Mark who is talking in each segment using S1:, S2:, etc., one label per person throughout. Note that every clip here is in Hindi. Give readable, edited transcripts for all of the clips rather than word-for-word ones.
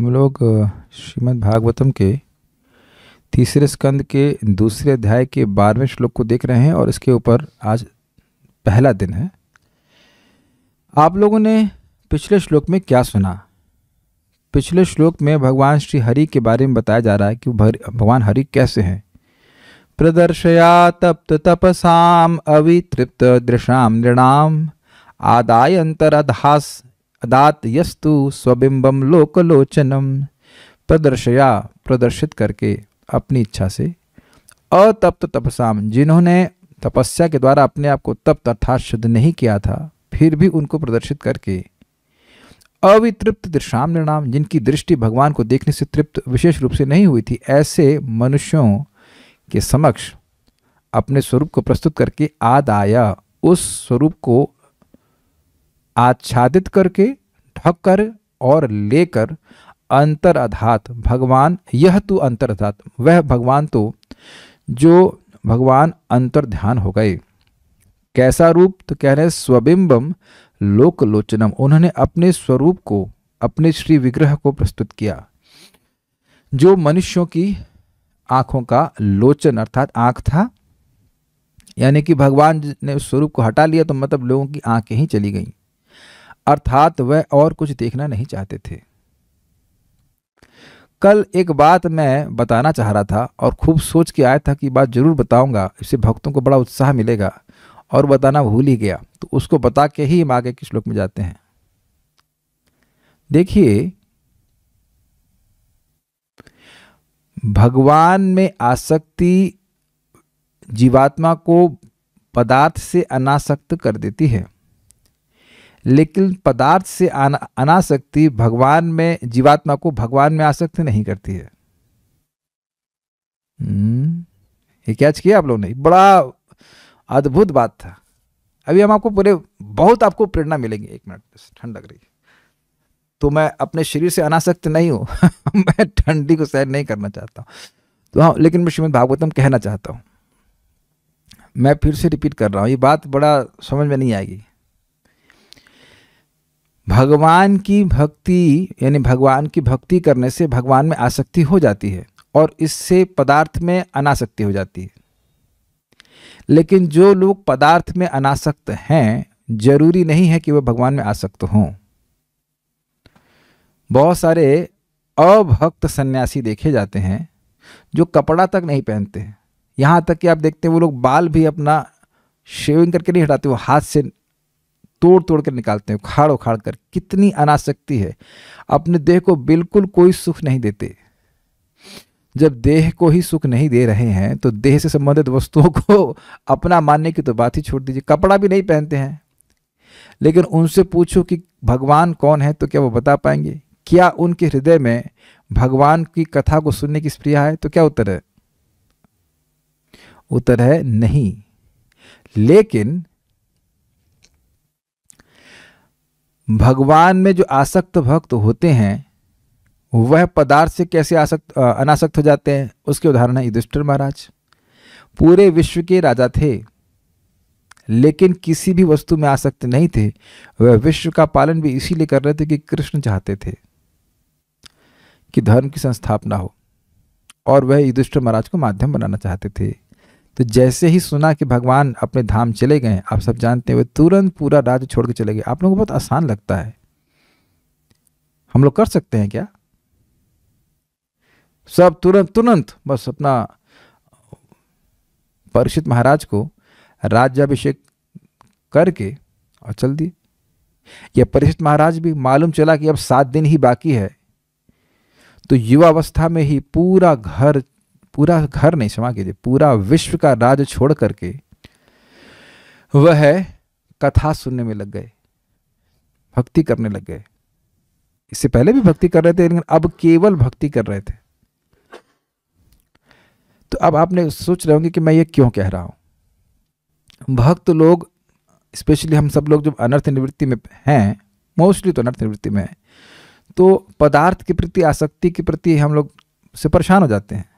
S1: हम लोग श्रीमद् भागवतम के तीसरे स्कंद के दूसरे अध्याय के 12वें श्लोक को देख रहे हैं और इसके ऊपर आज पहला दिन है। आप लोगों ने पिछले श्लोक में क्या सुना? पिछले श्लोक में भगवान श्री हरि के बारे में बताया जा रहा है कि भगवान हरि कैसे हैं। प्रदर्शया तप्त तपसाम अवितृप्त दृशाम नृणाम आदाय अंतरधास अदात यस्तु स्वबिंबम लोकलोचनम। प्रदर्शया प्रदर्शित करके अपनी इच्छा से, अतप्त तपसाम जिन्होंने तपस्या के द्वारा अपने आप को तप्त अर्थात शुद्ध नहीं किया था फिर भी उनको प्रदर्शित करके, अवितृप्त दृशाम नृणाम जिनकी दृष्टि भगवान को देखने से तृप्त विशेष रूप से नहीं हुई थी, ऐसे मनुष्यों के समक्ष अपने स्वरूप को प्रस्तुत करके आदाया उस स्वरूप को आच्छादित करके ढककर और लेकर अंतरअधात भगवान, यह तू अंतरअधात वह भगवान तो जो भगवान अंतर ध्यान हो गए। कैसा रूप? तो कह रहे स्वबिंबम लोकलोचनम, उन्होंने अपने स्वरूप को, अपने श्री विग्रह को प्रस्तुत किया जो मनुष्यों की आंखों का लोचन अर्थात आंख था। यानी कि भगवान ने उस स्वरूप को हटा लिया तो मतलब लोगों की आंखें ही चली गईं, अर्थात वह और कुछ देखना नहीं चाहते थे। कल एक बात मैं बताना चाह रहा था और खूब सोच के आया था कि बात जरूर बताऊंगा, इससे भक्तों को बड़ा उत्साह मिलेगा, और बताना भूल ही गया। तो उसको बता के ही हम आगे के श्लोक में जाते हैं। देखिए, भगवान में आसक्ति जीवात्मा को पदार्थ से अनासक्त कर देती है, लेकिन पदार्थ से अनासक्ति भगवान में, जीवात्मा को भगवान में आसक्त नहीं करती है। ये कैच किया आप लोगों ने? बड़ा अद्भुत बात था। अभी हम आपको बहुत आपको प्रेरणा मिलेगी। एक मिनट ठंड लग रही है तो मैं अपने शरीर से अनासक्त नहीं हूं मैं ठंडी को सहन नहीं करना चाहता हूं। तो हाँ, लेकिन मैं श्रीमद् भागवतम कहना चाहता हूं। मैं फिर से रिपीट कर रहा हूं, ये बात बड़ा समझ में नहीं आएगी। भगवान की भक्ति यानी भगवान की भक्ति करने से भगवान में आसक्ति हो जाती है और इससे पदार्थ में अनासक्ति हो जाती है। लेकिन जो लोग पदार्थ में अनासक्त हैं, जरूरी नहीं है कि वह भगवान में आसक्त हों। बहुत सारे अभक्त सन्यासी देखे जाते हैं जो कपड़ा तक नहीं पहनते हैं। यहाँ तक कि आप देखते हैं वो लोग बाल भी अपना शेविंग करके नहीं हटाते, वो हाथ से तोड़ तोड़ कर निकालते हैं, उखाड़ उखाड़ कर। कितनी अनासक्ति है, अपने देह को बिल्कुल कोई सुख नहीं देते। जब देह को ही सुख नहीं दे रहे हैं तो देह से संबंधित वस्तुओं को अपना मानने की तो बात ही छोड़ दीजिए। कपड़ा भी नहीं पहनते हैं, लेकिन उनसे पूछो कि भगवान कौन है तो क्या वो बता पाएंगे? क्या उनके हृदय में भगवान की कथा को सुनने की स्प्रिया है? तो क्या उत्तर है? उत्तर है नहीं। लेकिन भगवान में जो आसक्त भक्त होते हैं वह पदार्थ से कैसे अनासक्त हो जाते हैं, उसके उदाहरण है युधिष्ठिर महाराज। पूरे विश्व के राजा थे लेकिन किसी भी वस्तु में आसक्त नहीं थे। वह विश्व का पालन भी इसीलिए कर रहे थे कि कृष्ण चाहते थे कि धर्म की संस्थापना हो, और वह युधिष्ठिर महाराज को माध्यम बनाना चाहते थे। तो जैसे ही सुना कि भगवान अपने धाम चले गए, आप सब जानते हैं, वे तुरंत पूरा राज्य छोड़ के चले गए। आप लोगों को बहुत आसान लगता है, हम लोग कर सकते हैं क्या? सब तुरंत बस अपना परीक्षित महाराज को राज्याभिषेक करके और चल दिए। यह परीक्षित महाराज भी मालूम चला कि अब 7 दिन ही बाकी है, तो युवावस्था में ही पूरा घर नहीं, क्षमा कीजिए, पूरा विश्व का राज छोड़ करके वह कथा सुनने में लग गए, भक्ति करने लग गए। इससे पहले भी भक्ति कर रहे थे लेकिन अब केवल भक्ति कर रहे थे। तो अब आपने सोच रहे होंगे कि मैं ये क्यों कह रहा हूं। भक्त लोग, स्पेशली हम सब लोग जो अनर्थ निवृत्ति में हैं, मोस्टली तो अनर्थ निवृत्ति में है, तो पदार्थ के प्रति, आसक्ति के प्रति हम लोग से परेशान हो जाते हैं।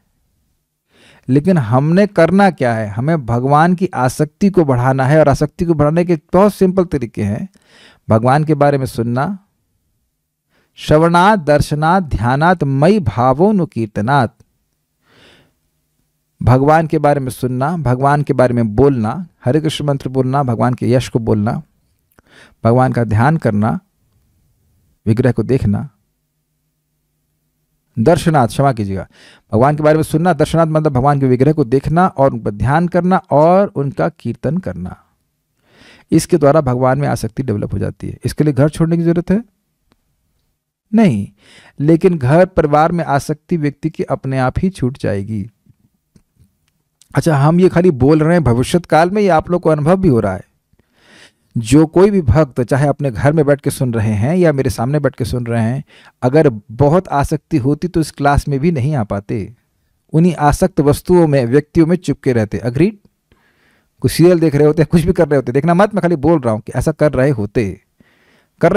S1: लेकिन हमने करना क्या है? हमें भगवान की आसक्ति को बढ़ाना है, और आसक्ति को बढ़ाने के बहुत सिंपल तरीके हैं। भगवान के बारे में सुनना, श्रवणात् दर्शनात् ध्यानात् मयि भावोनुकीर्तनात्। भगवान के बारे में सुनना, भगवान के बारे में बोलना, हरे कृष्ण मंत्र बोलना, भगवान के यश को बोलना, भगवान का ध्यान करना, विग्रह को देखना। दर्शनात्, क्षमा कीजिएगा, भगवान के बारे में सुनना, दर्शनात् मतलब भगवान के विग्रह को देखना और उन पर ध्यान करना और उनका कीर्तन करना। इसके द्वारा भगवान में आसक्ति डेवलप हो जाती है। इसके लिए घर छोड़ने की जरूरत है नहीं, लेकिन घर परिवार में आसक्ति व्यक्ति की अपने आप ही छूट जाएगी। अच्छा, हम ये खाली बोल रहे हैं, भविष्यत काल में ये आप लोग को अनुभव भी हो रहा है। जो कोई भी भक्त चाहे अपने घर में बैठ के सुन रहे हैं या मेरे सामने बैठ के सुन रहे हैं, अगर बहुत आसक्ति होती तो इस क्लास में भी नहीं आ पाते। उन्हीं आसक्त वस्तुओं में, व्यक्तियों में चुपके रहते। अग्रीड? कुछ सीरियल देख रहे होते, कुछ भी कर रहे होते, देखना मत, मैं खाली बोल रहा हूं कि ऐसा कर रहे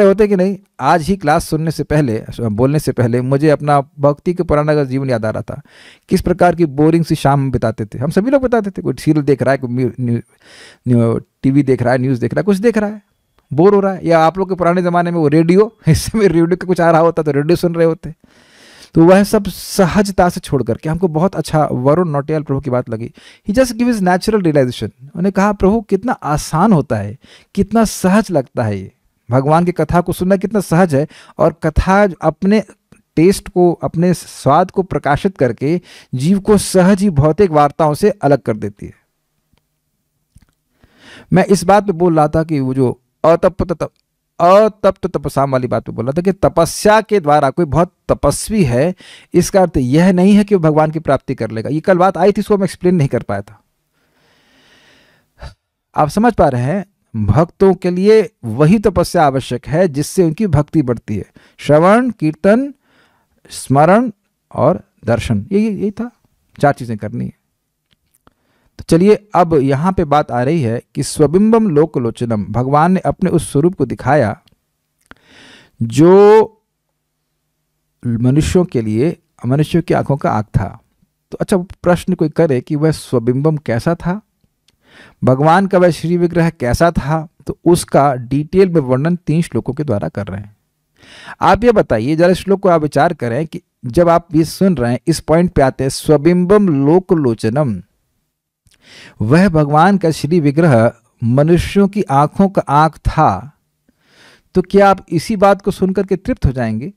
S1: होते कि नहीं। आज ही क्लास सुनने से पहले, बोलने से पहले मुझे अपना भक्ति के पुराना का जीवन याद आ रहा था। किस प्रकार की बोरिंग सी शाम हम बिताते थे, हम सभी लोग बिताते थे। कोई सीरियल देख रहा है, कोई टीवी देख रहा है, न्यूज़ देख रहा है, कुछ देख रहा है, बोर हो रहा है। या आप लोग के पुराने ज़माने में वो रेडियो, इस समय रेडियो का कुछ आ रहा होता तो रेडियो सुन रहे होते। तो वह सब सहजता से छोड़ करके हमको बहुत अच्छा वरुण नौटियाल प्रभु की बात लगी। He just give is natural realisation. उन्होंने कहा प्रभु कितना आसान होता है, कितना सहज लगता है ये भगवान की कथा को सुनना, कितना सहज है। और कथा अपने टेस्ट को, अपने स्वाद को प्रकाशित करके जीव को सहज ही भौतिक वार्ताओं से अलग कर देती है। मैं इस बात पे बोल रहा था कि वो जो अतप्त तपस्या वाली बात पे बोल रहा था कि तपस्या के द्वारा कोई बहुत तपस्वी है, इसका अर्थ यह नहीं है कि वो भगवान की प्राप्ति कर लेगा। ये कल बात आई थी, इसको मैं एक्सप्लेन नहीं कर पाया था। आप समझ पा रहे हैं? भक्तों के लिए वही तपस्या आवश्यक है जिससे उनकी भक्ति बढ़ती है। श्रवण, कीर्तन, स्मरण और दर्शन, यही था, 4 चीजें करनी है। तो चलिए, अब यहां पे बात आ रही है कि स्वबिंबम लोकलोचनम, भगवान ने अपने उस स्वरूप को दिखाया जो मनुष्यों के लिए, मनुष्यों की आंखों का आंख था। तो अच्छा, प्रश्न कोई करे कि वह स्वबिंबम कैसा था, भगवान का वह श्री विग्रह कैसा था, तो उसका डिटेल में वर्णन 3 श्लोकों के द्वारा कर रहे हैं। आप ये बताइए, जरा श्लोक को आप विचार करें कि जब आप ये सुन रहे हैं, इस पॉइंट पे आते हैं, स्वबिंबम लोकलोचनम, वह भगवान का श्री विग्रह मनुष्यों की आंखों का आंख था, तो क्या आप इसी बात को सुनकर के तृप्त हो जाएंगे?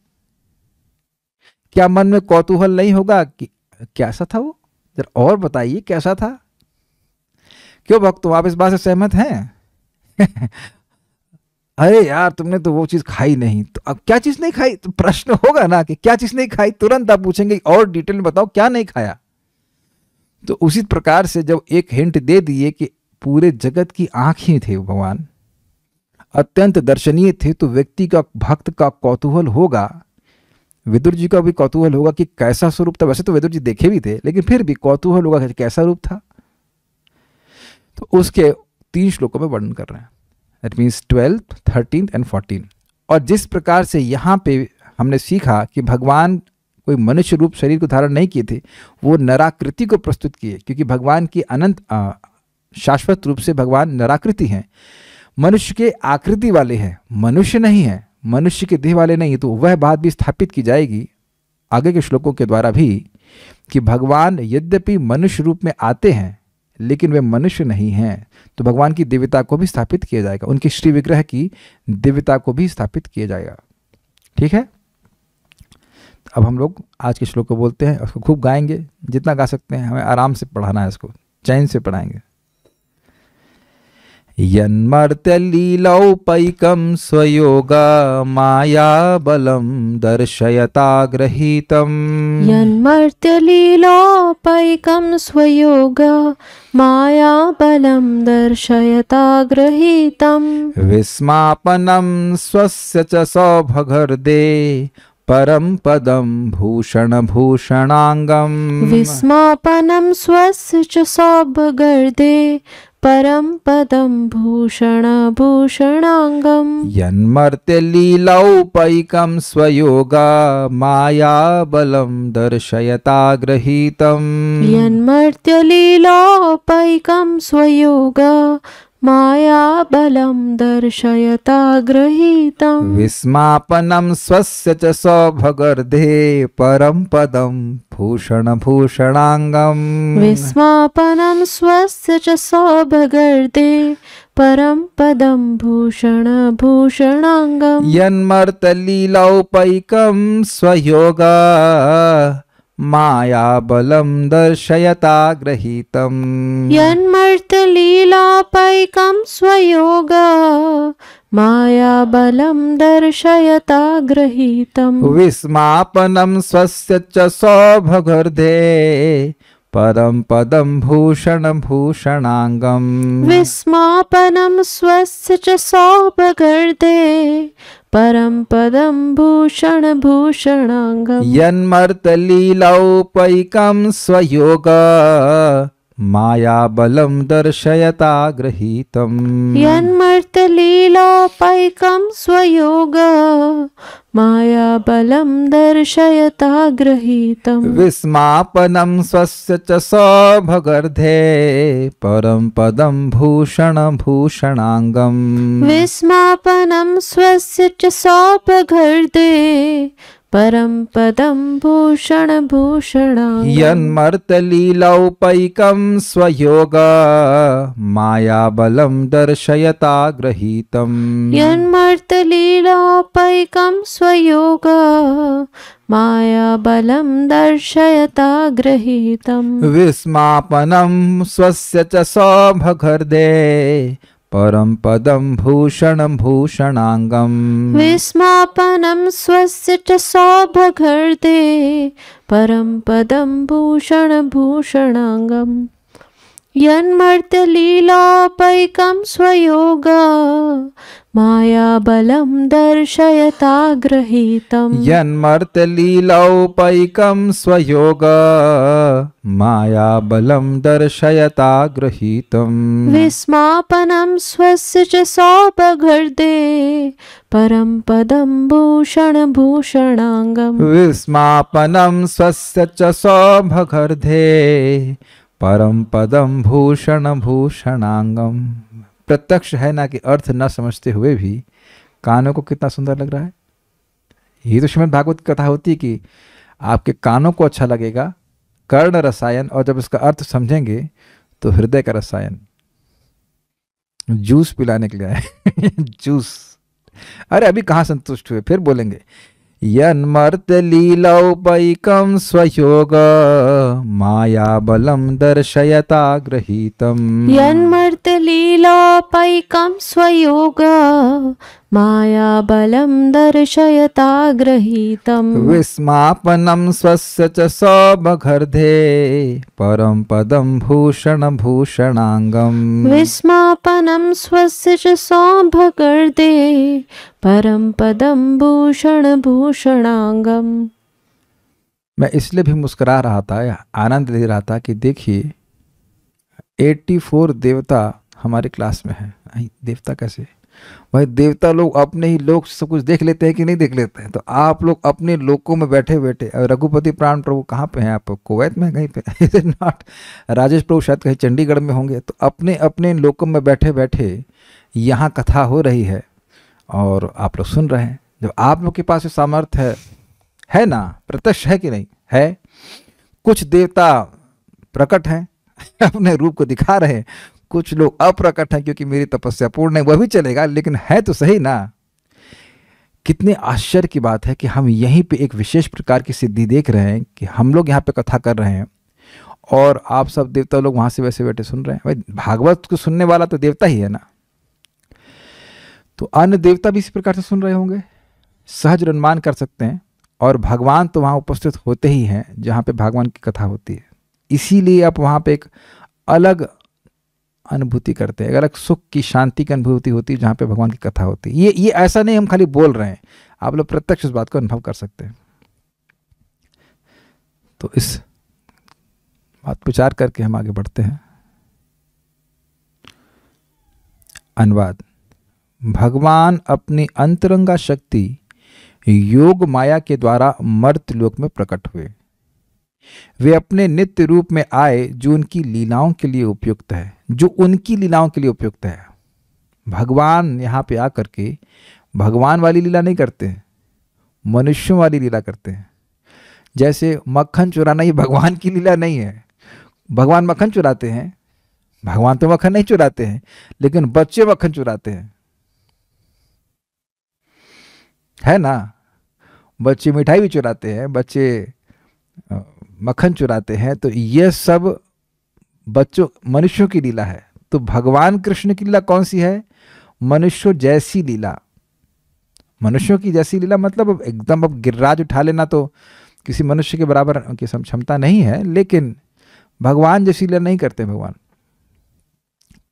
S1: क्या मन में कौतूहल नहीं होगा कि कैसा था वो, जरा और बताइए कैसा था? क्यों भक्तों, आप इस बात से सहमत हैं? अरे यार, तुमने तो वो चीज खाई नहीं, तो अब क्या चीज नहीं खाई? तो प्रश्न होगा ना कि क्या चीज नहीं खाई, तुरंत आप पूछेंगे और डिटेल में बताओ क्या नहीं खाया। तो उसी प्रकार से जब एक हिंट दे दिए कि पूरे जगत की आंख ही थे भगवान, अत्यंत दर्शनीय थे, तो व्यक्ति का, भक्त का कौतूहल होगा। विदुर जी का भी कौतूहल होगा कि कैसा स्वरूप था। वैसे तो विदुर जी देखे भी थे, लेकिन फिर भी कौतूहल होगा कि कैसा रूप था। तो उसके 3 श्लोकों में वर्णन कर रहे हैं। That means 12, 13 and 14। और जिस प्रकार से यहाँ पे हमने सीखा कि भगवान कोई मनुष्य रूप शरीर को धारण नहीं किए थे, वो नराकृति को प्रस्तुत किए, क्योंकि भगवान की अनंत शाश्वत रूप से भगवान नराकृति हैं, मनुष्य के आकृति वाले हैं, मनुष्य नहीं है, मनुष्य के देह वाले नहीं। तो वह बात भी स्थापित की जाएगी आगे के श्लोकों के द्वारा भी कि भगवान यद्यपि मनुष्य रूप में आते हैं, लेकिन वे मनुष्य नहीं हैं। तो भगवान की दिव्यता को भी स्थापित किया जाएगा, उनके श्री विग्रह की दिव्यता को भी स्थापित किया जाएगा। ठीक है, अब हम लोग आज के श्लोक को बोलते हैं, उसको खूब गाएंगे, जितना गा सकते हैं। हमें आराम से पढ़ाना है, इसको चैन से पढ़ाएंगे। यन्मर्त्यलीलौपैकं स्वयोगा माया बलम दर्शयताग्रहीतम्,
S2: यन्मर्त्यलीलोपैकं स्वयोगा माया बलं दर्शयताग्रहीतम्,
S1: विस्मापनं स्वस्य च सौभगर्दे परम पदम भूषण भूषणांगम,
S2: विस्मापनं स्वस्य च सौभगर्दे परम पदम भूषण भूषणांगम,
S1: यन्मर्त्यलीलौपैकं स्वयोगा माया बलं दर्शयताग्रहीतम्,
S2: यन्मर्त्यलीलोपैकं स्वयोगा मायाबलं दर्शयता गृहीतम्
S1: विस्मापनं स्वस्य च सौभगर्धे परं पदं भूषणभूषणाङ्गम्
S2: विस्मापनं स्वस्य च सौभगर्धे परं पदं भूषणभूषणाङ्गम्
S1: यन्मर्तलीलौपैकं स्वयोगा मायाबलं दर्शयता गृहीतम्
S2: यन्मर्तलीलापैकं स्वयोगा मायाबलं दर्शयता गृहीतम्
S1: विस्मापनं स्वस्य च सौभगर्धे परं पदं भूषणभूषणाङ्गम्
S2: विस्मापनं स्वस्य च सौभगर्धे परं पदं भूषणभूषणाङ्गम्
S1: यन्मर्तलीलौपैकं स्वयोगा मायाबलं दर्शयता गृहीतम्
S2: यन्मर्तलीलापैकं स्वयोगा मायाबलं दर्शयता गृहीतम्
S1: विस्मापनं स्वस्य च सौभगर्धे परं पदं भूषणभूषणाङ्गम्
S2: विस्मापनं स्वस्य च सौभगर्धे परं पदं भूषणभूषणाङ्गम्
S1: यन्मर्तलीलौपैकं स्वयोगा मायाबलं दर्शयता गृहीतम्
S2: यन्मर्तलीलापैकं स्वयोगा मायाबलं दर्शयता गृहीतम्
S1: विस्मापनं स्वस्य च सौभगर्धे परं पदं भूषणभूषणाङ्गम्
S2: विस्मापनं स्वस्य च सौभगर्धे परं पदं भूषणभूषणाङ्गम् यन्मर्तलीलापैकं स्वयोगा मायाबलं दर्शयता गृहीतम्
S1: यन्मर्तलीलौपैकं स्वयोगा मायाबलं दर्शयता गृहीतम्
S2: विस्मापनं स्वस्य च सौभगर्धे परं पदं भूषणभूषणाङ्गम्
S1: विस्मापनं स्वस्य च सौभगर्धे परम पदम भूषणभूषणाङ्गम्। प्रत्यक्ष है ना कि अर्थ न समझते हुए भी कानों को कितना सुंदर लग रहा है। ये तो श्रीमद् भागवत की कथा होती है कि आपके कानों को अच्छा लगेगा, कर्ण रसायन, और जब इसका अर्थ समझेंगे तो हृदय का रसायन। जूस पिलाने के लिए आए जूस। अरे अभी कहाँ संतुष्ट हुए, फिर बोलेंगे यन्मर्तलीलौपैकं स्वयोगा मायाबलं दर्शयता गृहीतम्
S2: यन्मर्तलीलौपैकं स्वयोगा मायाबलं दर्शयता गृहीतम्
S1: विस्मापनं स्वस्य च सौभगर्धे परं पदं भूषणभूषणाङ्गम्
S2: विस्मापनं स्वस्य च सौभगर्धे परं पदं भूषणभूषणाङ्गम्।
S1: मैं इसलिए भी मुस्कुरा रहा था या आनंद ले रहा था कि देखिए 84 देवता हमारे क्लास में है। देवता कैसे भाई, देवता लोग अपने ही लोग सब कुछ देख लेते हैं कि नहीं देख लेते हैं। तो आप लोग अपने लोकों में बैठे बैठे, रघुपति प्राण प्रभु कहाँ पे हैं आप? कुवैत में कहीं पे नॉट, राजेश प्रभु शायद कहीं चंडीगढ़ में होंगे। तो अपने अपने लोकों में बैठे बैठे यहाँ कथा हो रही है और आप लोग सुन रहे हैं। जब आप लोग के पास सामर्थ्य है ना, प्रत्यक्ष है कि नहीं है। कुछ देवता प्रकट हैं अपने रूप को दिखा रहे हैं, कुछ लोग अप्रकट हैं क्योंकि मेरी तपस्या पूर्ण है, वह भी चलेगा, लेकिन है तो सही ना। कितने आश्चर्य की बात है कि हम यहीं पे एक विशेष प्रकार की सिद्धि देख रहे हैं कि हम लोग यहाँ पे कथा कर रहे हैं और आप सब देवता लोग वहां से वैसे बैठे सुन रहे हैं। भाई भागवत को सुनने वाला तो देवता ही है ना, तो अन्य देवता भी इसी प्रकार से सुन रहे होंगे, सहज अनुमान कर सकते हैं। और भगवान तो वहाँ उपस्थित होते ही हैं जहाँ पे भगवान की कथा होती है, इसीलिए आप वहाँ पे एक अलग अनुभूति करते हैं, अलग सुख की, शांति की अनुभूति होती है जहाँ पे भगवान की कथा होती है। ये ऐसा नहीं हम खाली बोल रहे हैं, आप लोग प्रत्यक्ष इस बात को अनुभव कर सकते हैं। तो इस बात पर विचार करके हम आगे बढ़ते हैं। अनुवाद। भगवान अपनी अंतरंगा शक्ति योग माया के द्वारा मर्त्यलोक में प्रकट हुए। वे अपने नित्य रूप में आए जो उनकी लीलाओं के लिए उपयुक्त है, जो उनकी लीलाओं के लिए उपयुक्त है। भगवान यहाँ पे आकर के भगवान वाली लीला नहीं करते हैं, मनुष्यों वाली लीला करते हैं। जैसे मक्खन चुराना ये भगवान की लीला नहीं है। भगवान मक्खन चुराते हैं? भगवान तो मक्खन नहीं चुराते हैं, लेकिन बच्चे मक्खन चुराते हैं, है ना। बच्चे मिठाई भी चुराते हैं, बच्चे मक्खन चुराते हैं। तो ये सब बच्चों मनुष्यों की लीला है। तो भगवान कृष्ण की लीला कौन सी है? मनुष्यों जैसी लीला। मनुष्यों की जैसी लीला मतलब अब एकदम अब गिरिराज उठा लेना तो किसी मनुष्य के बराबर की क्षमता नहीं है, लेकिन भगवान जैसी लीला नहीं करते भगवान।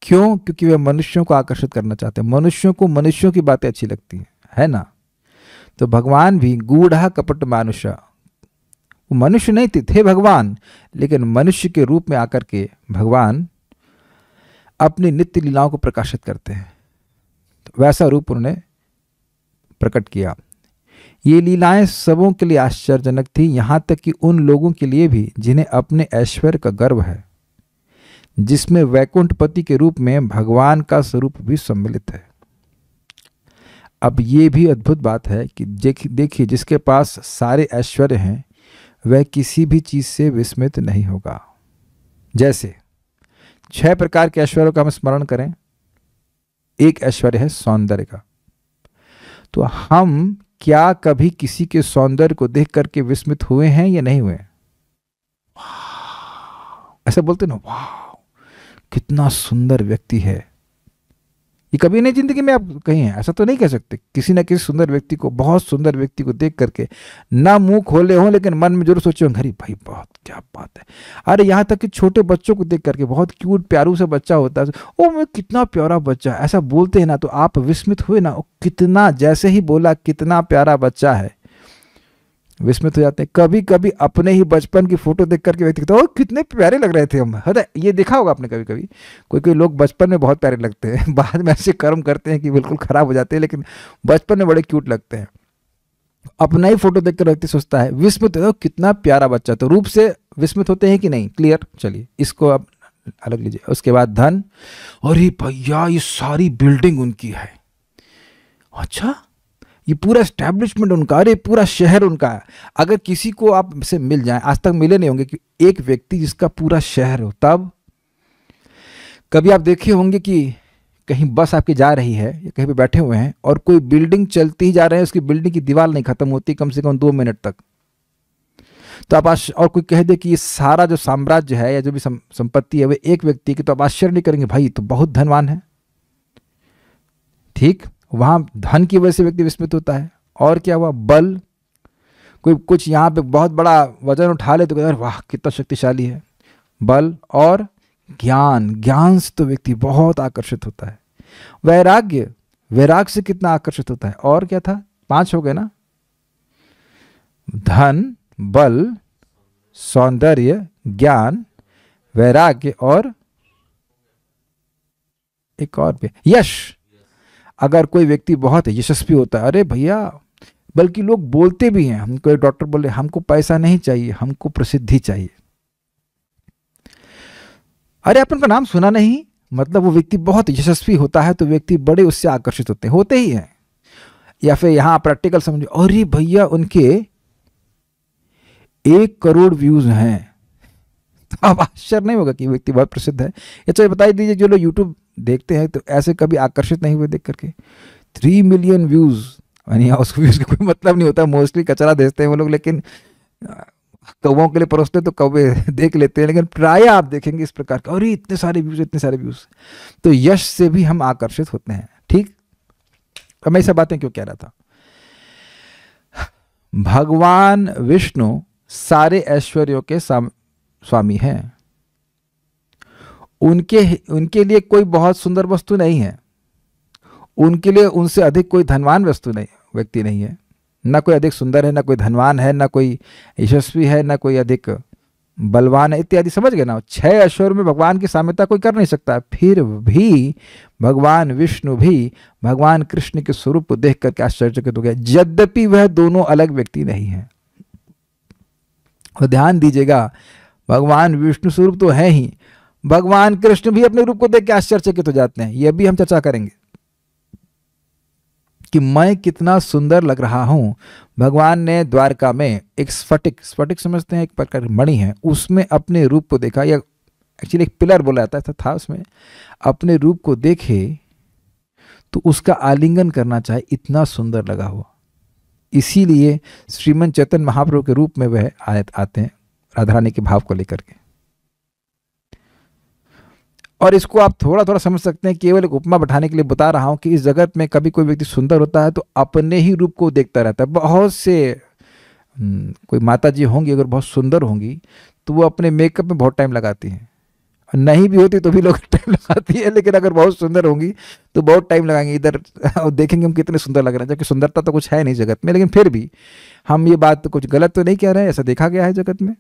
S1: क्यों? क्योंकि वे मनुष्यों को आकर्षित करना चाहते हैं। मनुष्यों को मनुष्यों की बातें अच्छी लगती हैं, है ना। तो भगवान भी गूढ़ा कपट मानुष, वो मनुष्य नहीं थे भगवान, लेकिन मनुष्य के रूप में आकर के भगवान अपनी नित्य लीलाओं को प्रकाशित करते हैं। तो वैसा रूप उन्होंने प्रकट किया। ये लीलाएं सबों के लिए आश्चर्यजनक थी, यहाँ तक कि उन लोगों के लिए भी जिन्हें अपने ऐश्वर्य का गर्व है, जिसमें वैकुंठपति के रूप में भगवान का स्वरूप भी सम्मिलित है। अब ये भी अद्भुत बात है कि देखिए, जिसके पास सारे ऐश्वर्य हैं वह किसी भी चीज से विस्मित नहीं होगा। जैसे 6 प्रकार के ऐश्वर्यों का हम स्मरण करें। एक ऐश्वर्य है सौंदर्य का। तो हम क्या कभी किसी के सौंदर्य को देख करके विस्मित हुए हैं या नहीं हुए? ऐसा बोलते ना, वाह कितना सुंदर व्यक्ति है। ये कभी नहीं जिंदगी में आप कहीं हैं, ऐसा तो नहीं कह सकते। किसी ना किसी सुंदर व्यक्ति को, बहुत सुंदर व्यक्ति को देख करके ना मुंह खोले हों, लेकिन मन में जरूर सोचे होंगे, अरे भाई बहुत क्या बात है। अरे यहाँ तक कि छोटे बच्चों को देख करके, बहुत क्यूट प्यारू सा बच्चा होता है, ओ मैं कितना प्यारा बच्चा, ऐसा बोलते हैं ना, तो आप विस्मित हुए ना, कितना, जैसे ही बोला कितना प्यारा बच्चा है, विस्मित हो जाते हैं। कभी कभी अपने ही बचपन की फोटो देख करके व्यक्ति कहता है, कितने प्यारे लग रहे थे हम। ये देखा होगा आपने कभी कभी, कोई लोग बचपन में बहुत प्यारे लगते हैं, बाद में ऐसे कर्म करते हैं कि बिल्कुल खराब हो जाते हैं, लेकिन बचपन में बड़े क्यूट लगते हैं। अपना ही फोटो देखकर व्यक्ति सोचता है, विस्मित हो, कितना प्यारा बच्चा। तो रूप से विस्मित होते हैं कि नहीं? क्लियर। चलिए इसको आप अलग लीजिए। उसके बाद धन। अरे भैया ये सारी बिल्डिंग उनकी है, अच्छा ये पूरा एस्टैब्लिशमेंट उनका, अरे पूरा शहर उनका है। अगर किसी को आप से मिल जाए, आज तक मिले नहीं होंगे कि एक व्यक्ति जिसका पूरा शहर हो। तब कभी आप देखे होंगे कि कहीं बस आपकी जा रही है या कहीं पे बैठे हुए हैं और कोई बिल्डिंग चलती ही जा रहे हैं, उसकी बिल्डिंग की दीवार नहीं खत्म होती कम से कम 2 मिनट तक। तो आप और कोई कह दे कि ये सारा जो साम्राज्य है या जो भी संपत्ति है वो एक व्यक्ति की, तो आप आश्चर्य नहीं करेंगे, भाई तो बहुत धनवान है। ठीक, वहां धन की वजह से व्यक्ति विस्मित होता है। और क्या हुआ? बल। कोई कुछ यहाँ पे बहुत बड़ा वजन उठा ले तो कहते हैं वाह कितना शक्तिशाली है। बल। और ज्ञान। ज्ञान से तो व्यक्ति बहुत आकर्षित होता है। वैराग्य। वैराग्य से कितना आकर्षित होता है। और क्या था? 5 हो गए ना? धन, बल, सौंदर्य, ज्ञान, वैराग्य और एक और भी, यश। अगर कोई व्यक्ति बहुत यशस्वी होता है, अरे भैया, बल्कि लोग बोलते भी हैं, हमको एक डॉक्टर बोले हमको पैसा नहीं चाहिए, हमको प्रसिद्धि चाहिए। अरे अपन का नाम सुना नहीं, मतलब वो व्यक्ति बहुत यशस्वी होता है तो व्यक्ति बड़े उससे आकर्षित होते ही हैं। या फिर यहां प्रैक्टिकल समझो, अरे भैया उनके 1 करोड़ व्यूज हैं, तो अब आश्चर्य नहीं होगा कि व्यक्ति बहुत प्रसिद्ध है। या चलिए बता दीजिए, जो लोग यूट्यूब देखते हैं तो ऐसे कभी आकर्षित नहीं हुए देख करके? 3 मिलियन व्यूज, यानी उसको व्यूज का कोई मतलब नहीं होता, मोस्टली कचरा भेजते हैं वो लोग, लेकिन कौवों के लिए परोसते तो कौवे देख लेते हैं, लेकिन प्राय आप देखेंगे इस प्रकार का, अरे इतने सारे व्यूज, इतने सारे व्यूज। तो यश से भी हम आकर्षित होते हैं। ठीक, अब मैं ये सब बातें क्यों कह रहा था? भगवान विष्णु सारे ऐश्वर्यों के स्वामी हैं। उनके लिए कोई बहुत सुंदर वस्तु नहीं है, उनके लिए उनसे अधिक कोई धनवान व्यक्ति नहीं है। ना कोई अधिक सुंदर है, ना कोई धनवान है, ना कोई यशस्वी है, ना कोई अधिक बलवान है, इत्यादि। समझ गए ना? 6 ऐश्वर्य में भगवान की साम्यता कोई कर नहीं सकता। फिर भी भगवान विष्णु भी भगवान कृष्ण के स्वरूप को देख करके आश्चर्यचकित हो गए, यद्यपि वह दोनों अलग व्यक्ति नहीं है। और ध्यान दीजिएगा, भगवान विष्णु स्वरूप तो है ही, भगवान कृष्ण भी अपने रूप को देख के आश्चर्यचकित हो जाते हैं। यह भी हम चर्चा करेंगे। कि मैं कितना सुंदर लग रहा हूँ। भगवान ने द्वारका में एक स्फटिक, स्फटिक समझते हैं, एक प्रकार की मणि है, उसमें अपने रूप को देखा, या एक्चुअली एक पिलर बोला जाता था उसमें, अपने रूप को देखे तो उसका आलिंगन करना चाहे, इतना सुंदर लगा हुआ। इसीलिए श्रीमन चैतन्य महाप्रभु के रूप में वह आते हैं राधा रानी के भाव को लेकर के। और इसको आप थोड़ा थोड़ा समझ सकते हैं, केवल एक उपमा बैठाने के लिए बता रहा हूं कि इस जगत में कभी कोई व्यक्ति सुंदर होता है तो अपने ही रूप को देखता रहता है। बहुत से कोई माता जी होंगी अगर बहुत सुंदर होंगी तो वो अपने मेकअप में बहुत टाइम लगाती हैं, और नहीं भी होती तो भी लोग टाइम लगाती है, लेकिन अगर बहुत सुंदर होंगी तो बहुत टाइम लगाएंगे इधर और देखेंगे हम कितने सुंदर लग रहे हैं, जबकि सुंदरता तो कुछ है नहीं जगत में। लेकिन फिर भी हम ये बात तो कुछ गलत तो नहीं कह रहे हैं, ऐसा देखा गया है जगत में।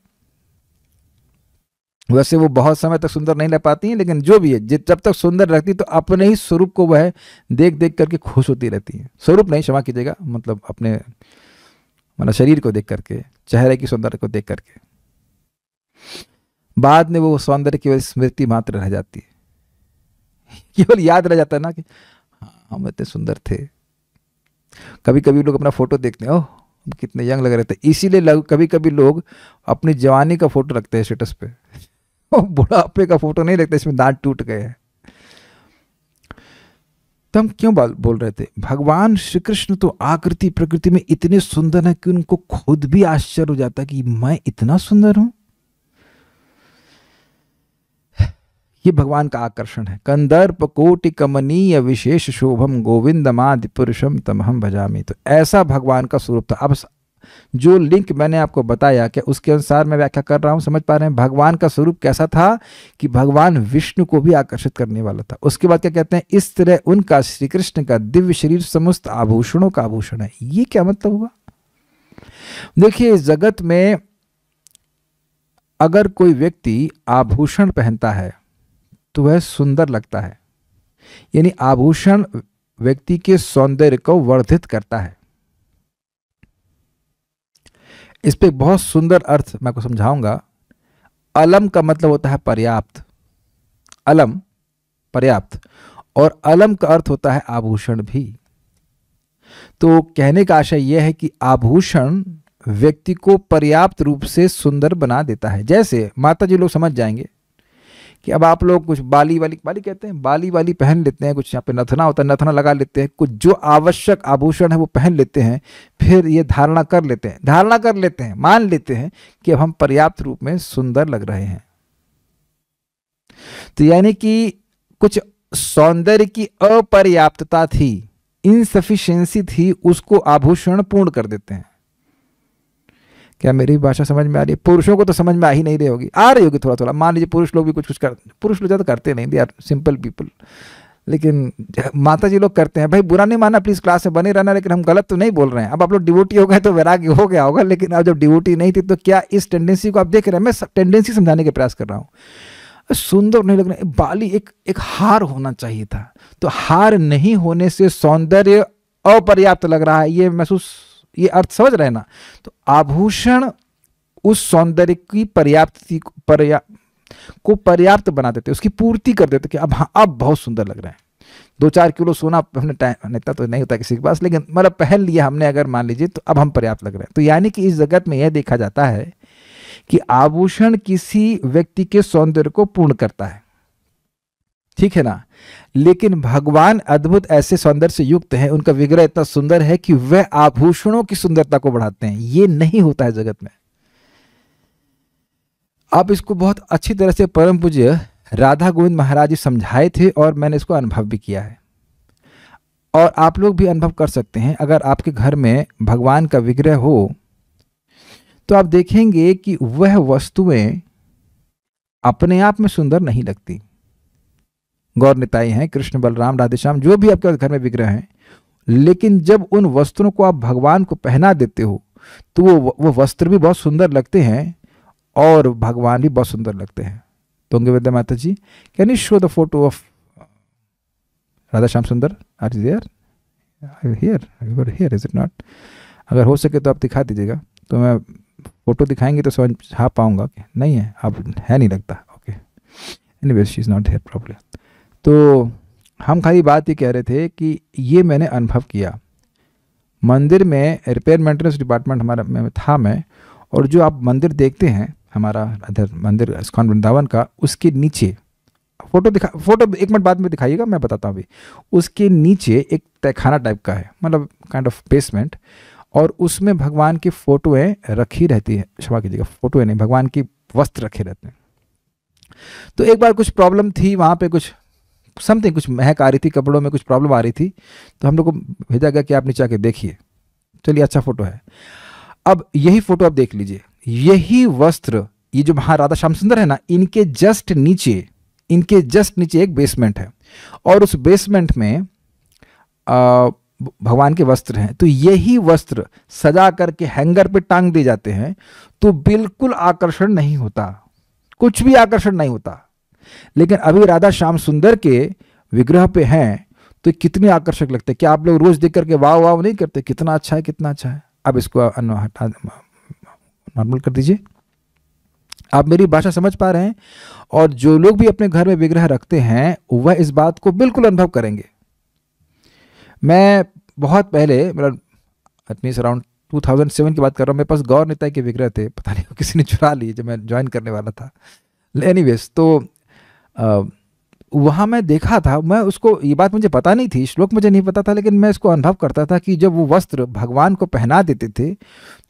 S1: वैसे वो बहुत समय तक सुंदर नहीं रह पाती हैं, लेकिन जो भी है जब तक सुंदर रहती तो अपने ही स्वरूप को वह देख देख करके खुश होती रहती है। स्वरूप नहीं, क्षमा कीजिएगा, मतलब अपने मतलब शरीर को देख करके, चेहरे की सौंदर्य को देख करके। बाद में वो सौंदर्य केवल स्मृति मात्र रह जाती है, केवल याद रह जाता है ना कि हाँ हम इतने सुंदर थे। कभी कभी लोग अपना फोटो देखते हैं, ओह हम कितने यंग लग रहे थे, इसीलिए कभी कभी लोग अपनी जवानी का फोटो रखते हैं स्टेटस पे, बुढ़ापे का फोटो नहीं रखते इसमें दांत टूट गए हैं। तो हम क्यों बोल रहे थे, भगवान श्री कृष्ण तो आकृति प्रकृति में इतने सुंदर है कि उनको खुद भी आश्चर्य हो जाता है कि मैं इतना सुंदर हूं। ये भगवान का आकर्षण है। कंदर्प कोटि कमनीय विशेष शोभम गोविंदमादि पुरुषम तमहम भजामि। तो ऐसा भगवान का स्वरूप था। अब जो लिंक मैंने आपको बताया, क्या उसके अनुसार मैं व्याख्या कर रहा हूं, समझ पा रहे हैं? भगवान का स्वरूप कैसा था कि भगवान विष्णु को भी आकर्षित करने वाला था। उसके बाद क्या कहते हैं, इस तरह उनका श्री कृष्ण का दिव्य शरीर समस्त आभूषणों का आभूषण है। ये क्या मतलब हुआ? देखिए, इस जगत में अगर कोई व्यक्ति आभूषण पहनता है तो वह सुंदर लगता है, यानी आभूषण व्यक्ति के सौंदर्य को वर्धित करता है। इस पे बहुत सुंदर अर्थ मैं आपको समझाऊंगा। अलम का मतलब होता है पर्याप्त, अलम पर्याप्त, और अलम का अर्थ होता है आभूषण भी। तो कहने का आशय यह है कि आभूषण व्यक्ति को पर्याप्त रूप से सुंदर बना देता है। जैसे माता जी लोग समझ जाएंगे कि अब आप लोग कुछ बाली कहते हैं, बाली वाली पहन लेते हैं, कुछ यहाँ पे नथना होता है, नथना लगा लेते हैं, कुछ जो आवश्यक आभूषण है वो पहन लेते हैं, फिर ये धारणा कर लेते हैं, मान लेते हैं कि अब हम पर्याप्त रूप में सुंदर लग रहे हैं। तो यानी कि कुछ सौंदर्य की अपर्याप्तता थी, इनसफिशिएंसी थी, उसको आभूषण पूर्ण कर देते हैं। क्या मेरी भाषा समझ में आ रही है? पुरुषों को तो समझ में आ ही नहीं रही होगी, आ रही होगी थोड़ा थोड़ा। मान लीजिए पुरुष लोग भी कुछ पुरुष लोग ज़्यादा करते नहीं, दे आर सिंपल पीपल, लेकिन माता जी लोग करते हैं। भाई बुरा नहीं मानना, प्लीज़ क्लास में बने रहना, लेकिन हम गलत तो नहीं बोल रहे हैं। अब आप लोग डिवोटी हो गए तो वैराग्य हो गया होगा, लेकिन अब जब डिवोटी नहीं थी तो क्या इस टेंडेंसी को आप देख रहे हैं? मैं टेंडेंसी समझाने का प्रयास कर रहा हूँ। सुंदर नहीं लग रहा है, बाली एक हार होना चाहिए था, तो हार नहीं होने से सौंदर्य अपर्याप्त लग रहा है, ये अर्थ समझ रहे हैं ना? तो आभूषण उस सौंदर्य की को पर्याप्त बना देते, उसकी पूर्ति कर देते कि अब बहुत सुंदर लग रहे हैं। 2-4 किलो सोना हमने टाइम इतना तो नहीं होता किसी के पास, लेकिन मतलब पहन लिया हमने अगर मान लीजिए, तो अब हम पर्याप्त लग रहे हैं। तो यानी कि इस जगत में यह देखा जाता है कि आभूषण किसी व्यक्ति के सौंदर्य को पूर्ण करता है, ठीक है ना? लेकिन भगवान अद्भुत ऐसे सौंदर्य से युक्त हैं, उनका विग्रह इतना सुंदर है कि वह आभूषणों की सुंदरता को बढ़ाते हैं। ये नहीं होता है जगत में। आप इसको बहुत अच्छी तरह से परम पूज्य राधा गोविंद महाराज जी समझाए थे, और मैंने इसको अनुभव भी किया है, और आप लोग भी अनुभव कर सकते हैं। अगर आपके घर में भगवान का विग्रह हो तो आप देखेंगे कि वह वस्तुएं अपने आप में सुंदर नहीं लगती। गौर निताई हैं, कृष्ण बलराम राधेश्याम, जो भी आपके घर में विग्रह हैं, लेकिन जब उन वस्त्रों को आप भगवान को पहना देते हो तो वो वस्त्र भी बहुत सुंदर लगते हैं और भगवान भी बहुत सुंदर लगते हैं। तुंगे विद्या माता जी, can you show the photo of Radhashyam Sundar? Are you there? Here, you are here, is it not? अगर हो सके तो आप दिखा दीजिएगा, तो मैं फोटो दिखाएंगे तो समझा पाऊंगा कि नहीं है, अब है नहीं लगता। Okay, anyways she is not here problem. तो हम खाली बात ये कह रहे थे कि ये मैंने अनुभव किया मंदिर में रिपेयर मेंटेनेंस डिपार्टमेंट हमारा में था मैं, और जो आप मंदिर देखते हैं हमारा इधर मंदिर इस्कॉन वृंदावन का, उसके नीचे फोटो 1 मिनट बाद में दिखाइएगा, मैं बताता हूँ अभी। उसके नीचे एक तहखाना टाइप का है, मतलब काइंड ऑफ बेसमेंट, और उसमें भगवान की फोटोएं रखी रहती है, क्षमा कीजिएगा फोटोएं नहीं, भगवान की वस्त्र रखे रहते हैं। तो एक बार कुछ प्रॉब्लम थी वहाँ पे, कुछ समथिंग, कुछ महक आ रही थी, कपड़ों में कुछ प्रॉब्लम आ रही थी, तो हम लोग को भेजा गया कि आप नीचे आके देखिए। चलिए, अच्छा फोटो है। अब यही फोटो आप देख लीजिए, यही वस्त्र, ये जो वहाँ राधा श्याम सुंदर है ना, इनके जस्ट नीचे एक बेसमेंट है, और उस बेसमेंट में भगवान के वस्त्र हैं। तो यही वस्त्र सजा करके हैंगर पे टांग दिए जाते हैं, तो बिल्कुल आकर्षण नहीं होता, कुछ भी आकर्षण नहीं होता। लेकिन अभी राधा श्याम सुंदर के विग्रह पे हैं तो कितने आकर्षक लगते हैं। क्या आप लोग रोज देख करके वाव वाव नहीं करते, कितना अच्छा है, कितना अच्छा है। अब इसको हटा, नॉर्मल कर दीजिए। आप मेरी भाषा समझ पा रहे हैं? और जो लोग भी अपने घर में विग्रह रखते हैं वह इस बात को बिल्कुल अनुभव करेंगे। मैं बहुत पहले, मतलब मीन्स अराउंड 2007 की बात कर रहा हूँ, मेरे पास गौर निताई के विग्रह थे, पता नहीं किसी ने चुरा लिए जब मैं ज्वाइन करने वाला था। एनीवेज, तो वहाँ मैं देखा था, मैं उसको, ये बात मुझे पता नहीं थी, श्लोक मुझे नहीं पता था, लेकिन मैं इसको अनुभव करता था कि जब वो वस्त्र भगवान को पहना देते थे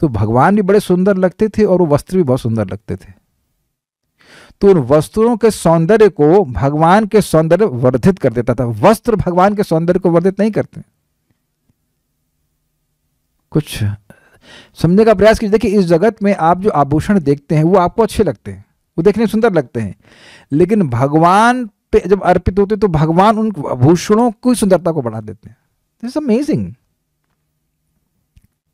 S1: तो भगवान भी बड़े सुंदर लगते थे और वो वस्त्र भी बहुत सुंदर लगते थे। तो उन वस्त्रों के सौंदर्य को भगवान के सौंदर्य वर्धित कर देता था। वस्त्र भगवान के सौंदर्य को वर्धित नहीं करते। कुछ समझने का प्रयास कीजिए। देखिए, इस जगत में आप जो आभूषण देखते हैं वो आपको अच्छे लगते हैं, वो देखने में सुंदर लगते हैं, लेकिन भगवान पे जब अर्पित होते तो भगवान उन आभूषणों की सुंदरता को बढ़ा देते हैं। This is amazing.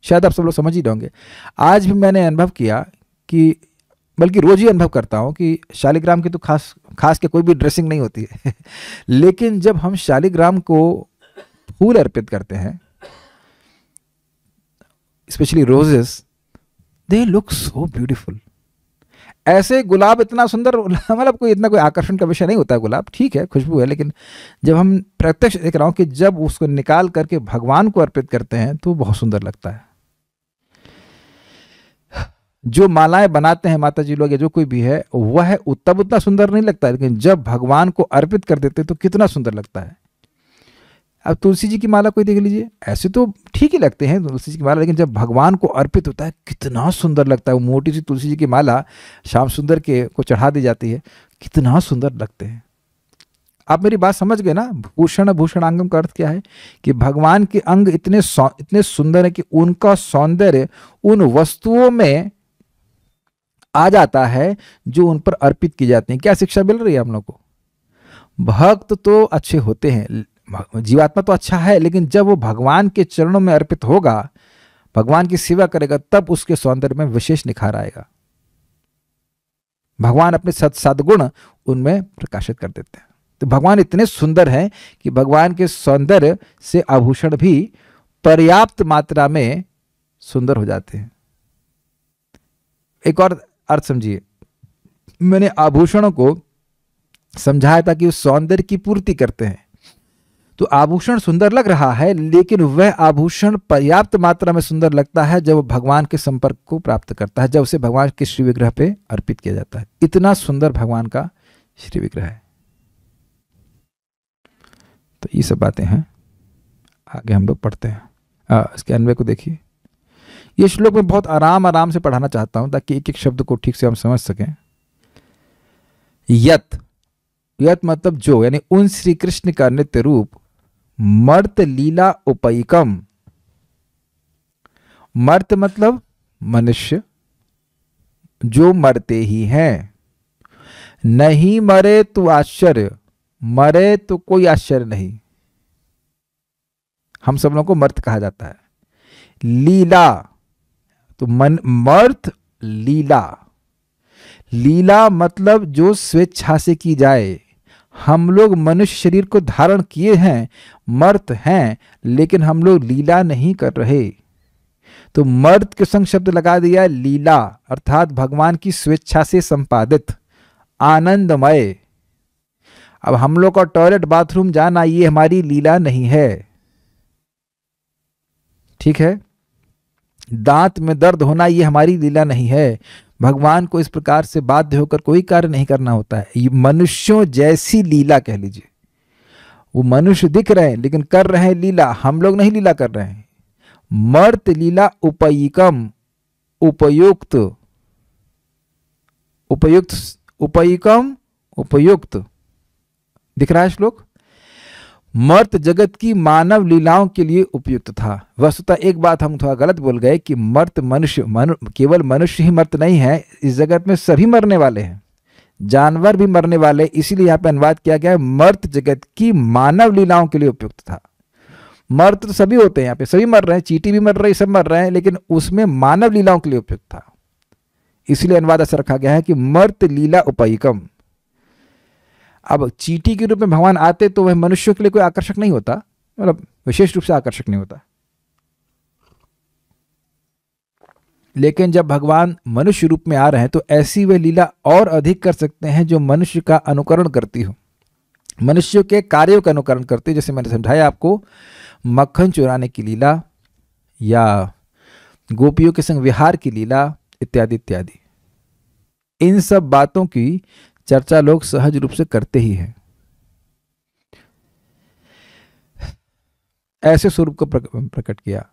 S1: शायद आप सब लोग समझ ही होंगे। आज भी मैंने अनुभव किया कि, बल्कि रोज ही अनुभव करता हूं कि शालिग्राम की तो खास के कोई भी ड्रेसिंग नहीं होती है लेकिन जब हम शालिग्राम को फूल अर्पित करते हैं, specially roses, they look so beautiful. ऐसे गुलाब इतना सुंदर, मतलब कोई इतना कोई आकर्षण का विषय नहीं होता है गुलाब, ठीक है खुशबू है, लेकिन जब हम प्रत्यक्ष देख रहा हूं कि जब उसको निकाल करके भगवान को अर्पित करते हैं तो बहुत सुंदर लगता है। जो मालाएं बनाते हैं माता जी लोग या जो कोई भी है, वह तब उतना सुंदर नहीं लगता है, लेकिन जब भगवान को अर्पित कर देते तो कितना सुंदर लगता है। अब तुलसी जी की माला कोई देख लीजिए, ऐसे तो ठीक ही लगते हैं तुलसी जी की माला, लेकिन जब भगवान को अर्पित होता है कितना सुंदर लगता है। वो मोटी सी तुलसी जी की माला श्याम सुंदर के को चढ़ा दी जाती है, कितना सुंदर लगते हैं। आप मेरी बात समझ गए ना? भूषण भूषणांगम का अर्थ क्या है कि भगवान के अंग इतने सुंदर है कि उनका सौंदर्य उन वस्तुओं में आ जाता है जो उन पर अर्पित की जाती हैं। क्या शिक्षा मिल रही है हम लोग को? भक्त तो अच्छे होते हैं, जीवात्मा तो अच्छा है, लेकिन जब वो भगवान के चरणों में अर्पित होगा, भगवान की सेवा करेगा, तब उसके सौंदर्य में विशेष निखार आएगा। भगवान अपने सद्गुण उनमें प्रकाशित कर देते हैं। तो भगवान इतने सुंदर हैं कि भगवान के सौंदर्य से आभूषण भी पर्याप्त मात्रा में सुंदर हो जाते हैं। एक और अर्थ समझिए, मैंने आभूषणों को समझाया था कि उस सौंदर्य की पूर्ति करते हैं। तो आभूषण सुंदर लग रहा है, लेकिन वह आभूषण पर्याप्त मात्रा में सुंदर लगता है जब भगवान के संपर्क को प्राप्त करता है, जब उसे भगवान के श्री विग्रह पे अर्पित किया जाता है। इतना सुंदर भगवान का श्री विग्रह है। तो ये सब बातें हैं, आगे हम लोग पढ़ते हैं। इसके अन्वय को देखिए। ये श्लोक में बहुत आराम से पढ़ाना चाहता हूं ताकि एक एक शब्द को ठीक से हम समझ सकें। यत मतलब जो, यानी उन श्री कृष्ण का नित्य रूप, मर्त लीला उपैकम। मर्त मतलब मनुष्य, जो मरते ही हैं। नहीं मरे तो आश्चर्य, मरे तो कोई आश्चर्य नहीं। हम सब लोगों को मर्त कहा जाता है। लीला तो मर्त लीला, लीला मतलब जो स्वेच्छा से की जाए। हम लोग मनुष्य शरीर को धारण किए हैं, मर्त हैं, लेकिन हम लोग लीला नहीं कर रहे। तो मर्त के संग शब्द लगा दिया लीला, अर्थात भगवान की स्वेच्छा से संपादित, आनंदमय। अब हम लोग का टॉयलेट बाथरूम जाना ये हमारी लीला नहीं है, ठीक है, दांत में दर्द होना ये हमारी लीला नहीं है। भगवान को इस प्रकार से बाध्य होकर कोई कार्य नहीं करना होता है। ये मनुष्यों जैसी लीला कह लीजिए। वो मनुष्य दिख रहे हैं लेकिन कर रहे हैं लीला, हम लोग नहीं लीला कर रहे हैं। मर्त लीला उपयिकम, उपयुक्त, उपयुक्त, उपयिकम, उपयुक्त, दिख रहा है श्लोक। मर्त जगत की मानव लीलाओं के लिए उपयुक्त था। वस्तुतः एक बात हम थोड़ा गलत बोल गए कि मर्त मनुष्य, केवल मनुष्य ही मर्त नहीं है, इस जगत में सभी मरने वाले हैं, जानवर भी मरने वाले, इसीलिए यहाँ पे अनुवाद किया गया है मर्त जगत की मानव लीलाओं के लिए उपयुक्त था। मर्त तो सभी होते हैं, यहाँ पे सभी मर रहे हैं, चींटी भी मर रही है, सब मर रहे हैं, लेकिन उसमें मानव लीलाओं के लिए उपयुक्त था, इसलिए अनुवाद ऐसा रखा गया है कि मर्त लीला उपयिकम। अब चींटी के रूप में भगवान आते तो वह मनुष्यों के लिए कोई आकर्षक नहीं होता, मतलब विशेष रूप से आकर्षक नहीं होता। लेकिन जब भगवान मनुष्य रूप में आ रहे हैं तो ऐसी वे लीला और अधिक कर सकते हैं जो मनुष्य का अनुकरण करती हो, मनुष्यों के कार्यों का अनुकरण करती है। जैसे मैंने समझाया आपको, मक्खन चुराने की लीला या गोपियों के संग विहार की लीला इत्यादि इत्यादि। इन सब बातों की चर्चा लोग सहज रूप से करते ही हैं। ऐसे स्वरूप को प्रकट किया।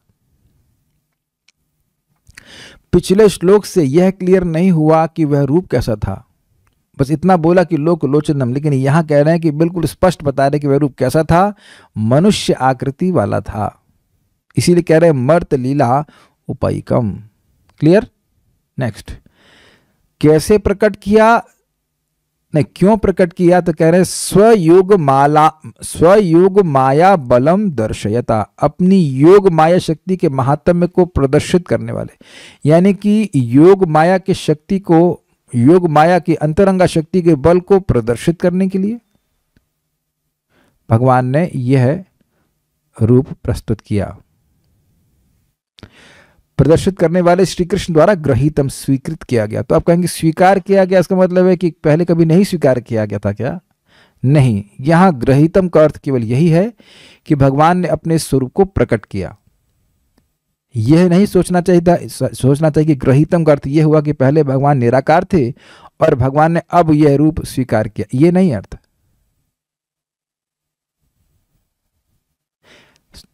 S1: पिछले श्लोक से यह क्लियर नहीं हुआ कि वह रूप कैसा था, बस इतना बोला कि लोक लोचनम, लेकिन यहां कह रहे हैं कि बिल्कुल स्पष्ट बता रहे कि वह रूप कैसा था, मनुष्य आकृति वाला था। इसीलिए कह रहे हैं मर्त लीला उपयिकम। क्लियर। नेक्स्ट, कैसे प्रकट किया, नहीं क्यों प्रकट किया, तो कह रहे हैं स्वयोग माया बलम दर्शयता, अपनी योग माया शक्ति के महात्म्य को प्रदर्शित करने वाले, यानी कि योग माया की शक्ति को, योग माया की अंतरंगा शक्ति के बल को प्रदर्शित करने के लिए भगवान ने यह रूप प्रस्तुत किया। प्रदर्शित करने वाले श्री कृष्ण द्वारा ग्रहीतम, स्वीकृत किया गया। तो आप कहेंगे स्वीकार किया गया, इसका मतलब है कि पहले कभी नहीं स्वीकार किया गया था क्या? नहीं, यहां ग्रहीतम का अर्थ केवल यही है कि भगवान ने अपने स्वरूप को प्रकट किया। यह नहीं सोचना चाहिए कि ग्रहीतम का अर्थ यह हुआ कि पहले भगवान निराकार थे और भगवान ने अब यह रूप स्वीकार किया, यह नहीं अर्थ।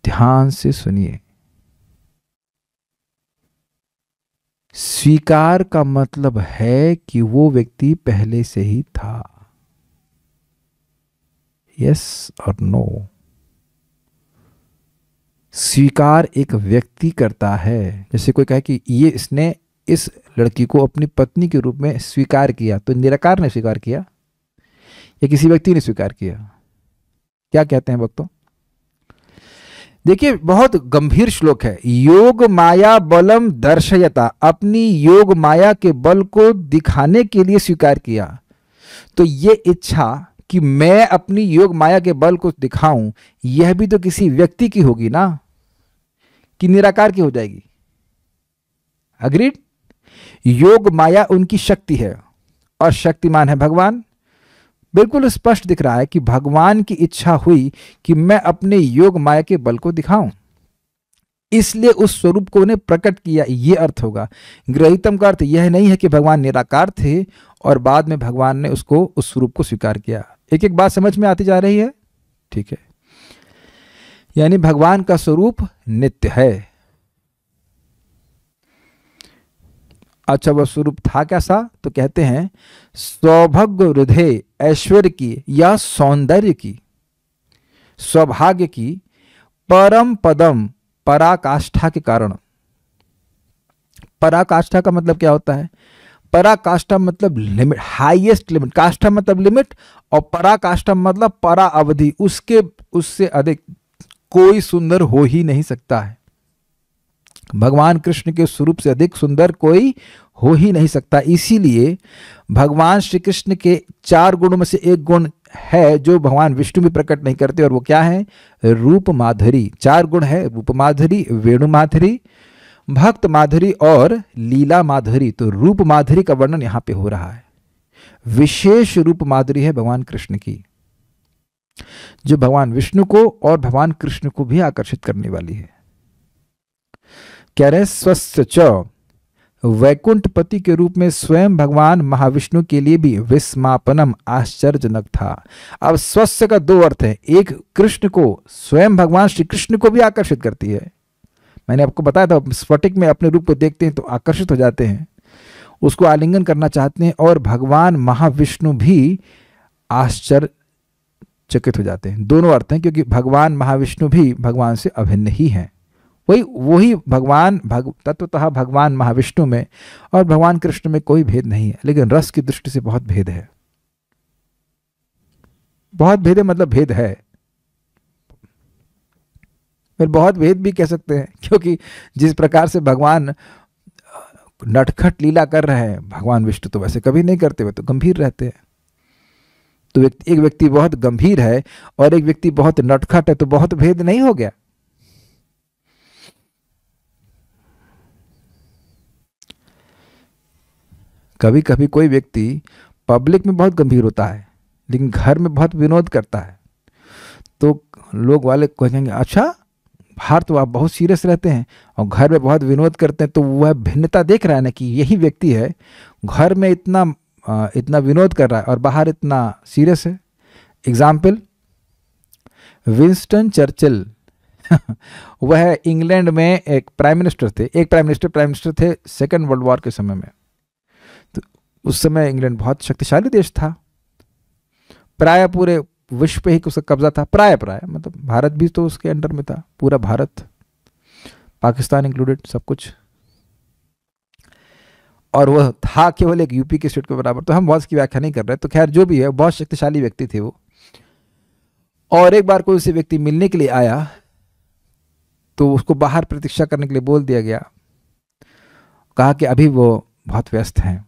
S1: ध्यान से सुनिए, स्वीकार का मतलब है कि वो व्यक्ति पहले से ही था। यस और नो। स्वीकार एक व्यक्ति करता है। जैसे कोई कहे कि ये इसने इस लड़की को अपनी पत्नी के रूप में स्वीकार किया, तो निराकार ने स्वीकार किया या किसी व्यक्ति ने स्वीकार किया? क्या कहते हैं भक्तों? देखिए, बहुत गंभीर श्लोक है। योग माया बलम दर्शयता, अपनी योग माया के बल को दिखाने के लिए स्वीकार किया। तो ये इच्छा कि मैं अपनी योग माया के बल को दिखाऊं, यह भी तो किसी व्यक्ति की होगी ना, कि निराकार की हो जाएगी? अग्रीड। योग माया उनकी शक्ति है और शक्तिमान है भगवान। बिल्कुल स्पष्ट दिख रहा है कि भगवान की इच्छा हुई कि मैं अपने योग माया के बल को दिखाऊं, इसलिए उस स्वरूप को उन्हें प्रकट किया, ये अर्थ होगा। ग्रहीतम का अर्थ यह नहीं है कि भगवान निराकार थे और बाद में भगवान ने उसको, उस स्वरूप को स्वीकार किया। एक एक बात समझ में आती जा रही है? ठीक है। यानी भगवान का स्वरूप नित्य है। अच्छा, वह स्वरूप था कैसा? तो कहते हैं सौभाग्य हृदय, ऐश्वर्य की या सौंदर्य की, सौभाग्य की, परम पदम, पराकाष्ठा के कारण। पराकाष्ठा का मतलब क्या होता है? पराकाष्ठा मतलब लिमिट, हाईएस्ट लिमिट। काष्ठा मतलब लिमिट और पराकाष्ठा मतलब परा अवधि, उससे अधिक कोई सुंदर हो ही नहीं सकता है। भगवान कृष्ण के स्वरूप से अधिक सुंदर कोई हो ही नहीं सकता। इसीलिए भगवान श्री कृष्ण के 4 गुणों में से एक गुण है जो भगवान विष्णु भी प्रकट नहीं करते, और वो क्या है? रूप माधुरी। 4 गुण है, रूप माधुरी, वेणु माधुरी, भक्त माधुरी और लीला माधुरी। तो रूप माधुरी का वर्णन यहां पे हो रहा है। विशेष रूप माधुरी है भगवान कृष्ण की, जो भगवान विष्णु को और भगवान कृष्ण को भी आकर्षित करने वाली है। कह रहे स्वस्य च, वैकुंठपति के रूप में स्वयं भगवान महाविष्णु के लिए भी विस्मापनम आश्चर्यजनक था। अब स्वस्य का दो अर्थ है, एक कृष्ण को, स्वयं भगवान श्री कृष्ण को भी आकर्षित करती है। मैंने आपको बताया था, स्फटिक में अपने रूप को देखते हैं तो आकर्षित हो जाते हैं, उसको आलिंगन करना चाहते हैं, और भगवान महाविष्णु भी आश्चर्यचकित हो जाते हैं। दोनों अर्थ हैं, क्योंकि भगवान महाविष्णु भी भगवान से अभिन्न ही हैं। वही भगवान तत्वतः भगवान महाविष्णु में और भगवान कृष्ण में कोई भेद नहीं है, लेकिन रस की दृष्टि से बहुत भेद है। बहुत भेद है मतलब भेद है, फिर बहुत भेद भी कह सकते हैं, क्योंकि जिस प्रकार से भगवान नटखट लीला कर रहे हैं, भगवान विष्णु तो वैसे कभी नहीं करते, वे तो गंभीर रहते हैं। तो एक व्यक्ति बहुत गंभीर है और एक व्यक्ति बहुत नटखट है, तो बहुत भेद नहीं हो गया। कभी कभी कोई व्यक्ति पब्लिक में बहुत गंभीर होता है, लेकिन घर में बहुत विनोद करता है, तो लोग वाले कहेंगे अच्छा, बाहर तो आप बहुत सीरियस रहते हैं और घर में बहुत विनोद करते हैं। तो वह भिन्नता देख रहा है ना, कि यही व्यक्ति है, घर में इतना विनोद कर रहा है और बाहर इतना सीरियस है। एग्जाम्पल, विंस्टन चर्चिल वह इंग्लैंड में एक प्राइम मिनिस्टर थे सेकेंड वर्ल्ड वॉर के समय में। तो उस समय इंग्लैंड बहुत शक्तिशाली देश था, प्राय पूरे विश्व पे ही उसका कब्जा था, प्राय मतलब भारत भी तो उसके अंडर में था, पूरा भारत, पाकिस्तान इंक्लूडेड, सब कुछ। और वह था केवल एक यूपी के स्टेट के बराबर। तो हम बहुत की व्याख्या नहीं कर रहे, तो खैर जो भी है, बहुत शक्तिशाली व्यक्ति थे वो। और एक बार कोई उसे व्यक्ति मिलने के लिए आया, तो उसको बाहर प्रतीक्षा करने के लिए बोल दिया गया, कहा कि अभी वो बहुत व्यस्त हैं।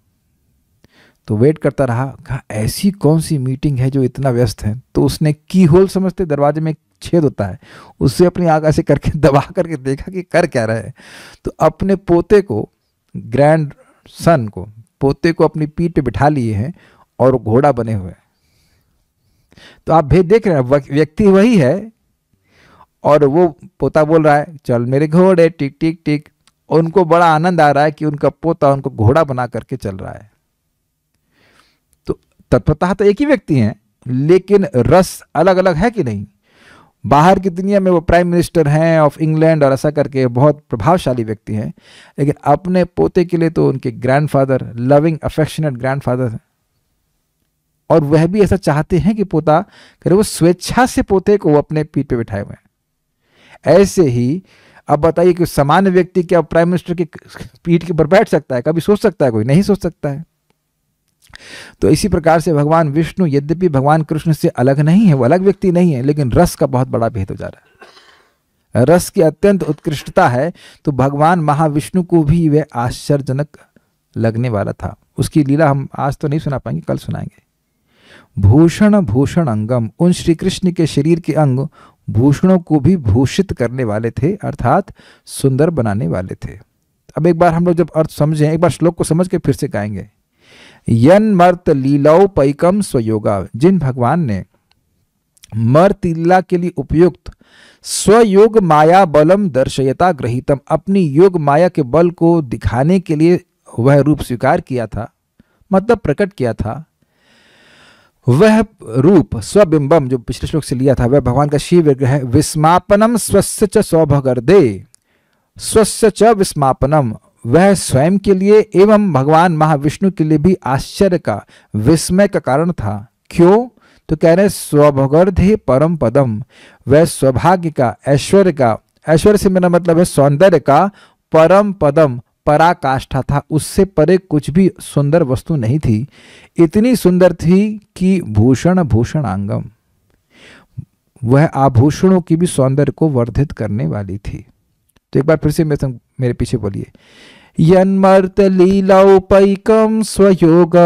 S1: तो वेट करता रहा, कहा ऐसी कौन सी मीटिंग है जो इतना व्यस्त है। तो उसने की होल, समझते दरवाजे में एक छेद होता है, उससे अपनी आंख ऐसे करके दबा करके देखा कि कर क्या रहे हैं। तो अपने पोते को, ग्रैंड सन को, पोते को अपनी पीठ पे बिठा लिए हैं और घोड़ा बने हुए हैं। तो आप भेद देख रहे हैं, व्यक्ति वही है और वो पोता बोल रहा है चल मेरे घोड़े टिक टिक टिक। उनको बड़ा आनंद आ रहा है कि उनका पोता उनको घोड़ा बना करके चल रहा है। तो तत्वतः तो एक ही व्यक्ति हैं, लेकिन रस अलग अलग है कि नहीं। बाहर की दुनिया में वो प्राइम मिनिस्टर हैं ऑफ इंग्लैंड और ऐसा करके बहुत प्रभावशाली व्यक्ति हैं, लेकिन अपने पोते के लिए तो उनके ग्रैंडफादर, लविंग अफेक्शनेट ग्रैंडफादर हैं। और वह भी ऐसा चाहते हैं कि पोता करे, वो स्वेच्छा से पोते को अपने पीठ पे बिठाए हुए हैं। ऐसे ही अब बताइए कि सामान्य व्यक्ति क्या प्राइम मिनिस्टर की पीठ के ऊपर बैठ सकता है? कभी सोच सकता है? कोई नहीं सोच सकता है। तो इसी प्रकार से भगवान विष्णु यद्यपि भगवान कृष्ण से अलग नहीं है, वो अलग व्यक्ति नहीं है, लेकिन रस का बहुत बड़ा भेद हो जा रहा है। रस की अत्यंत उत्कृष्टता है, तो भगवान महाविष्णु को भी वह आश्चर्यजनक लगने वाला था। उसकी लीला हम आज तो नहीं सुना पाएंगे, कल सुनाएंगे। भूषण भूषण अंगम, उन श्री कृष्ण के शरीर के अंग भूषणों को भी भूषित करने वाले थे, अर्थात सुंदर बनाने वाले थे। अब एक बार हम लोग जब अर्थ समझें, एक बार श्लोक को समझ के फिर से गाएंगे। यन मर्त लीलाओ पैकम स्वयोगा, जिन भगवान ने मर्त लीला के लिए उपयुक्त स्वयोग माया बलम दर्शयता ग्रहीतम, अपनी योग माया के बल को दिखाने के लिए वह रूप स्वीकार किया था, मतलब प्रकट किया था। वह रूप स्वबिंबम, जो पिछले श्लोक से लिया था, वह भगवान का शिव विग्रह है। विस्मापनम स्वस्य च सौभगर्दे, स्वस्य च विस्मापनम, वह स्वयं के लिए एवं भगवान महाविष्णु के लिए भी आश्चर्य का, विस्मय का कारण था। क्यों? तो कह रहे स्वभगर्धे परम पदम, वह सौभाग्य का, ऐश्वर्य का, ऐश्वर्य से मेरा मतलब है सौंदर्य का, परम पदम पराकाष्ठा था, उससे परे कुछ भी सुंदर वस्तु नहीं थी। इतनी सुंदर थी कि भूषण भूषणांगम, वह आभूषणों की भी सौंदर्य को वर्धित करने वाली थी। तो एक बार फिर से मेरे पीछे बोलिए। यन्मर्त लीलाउपैकम स्वयोग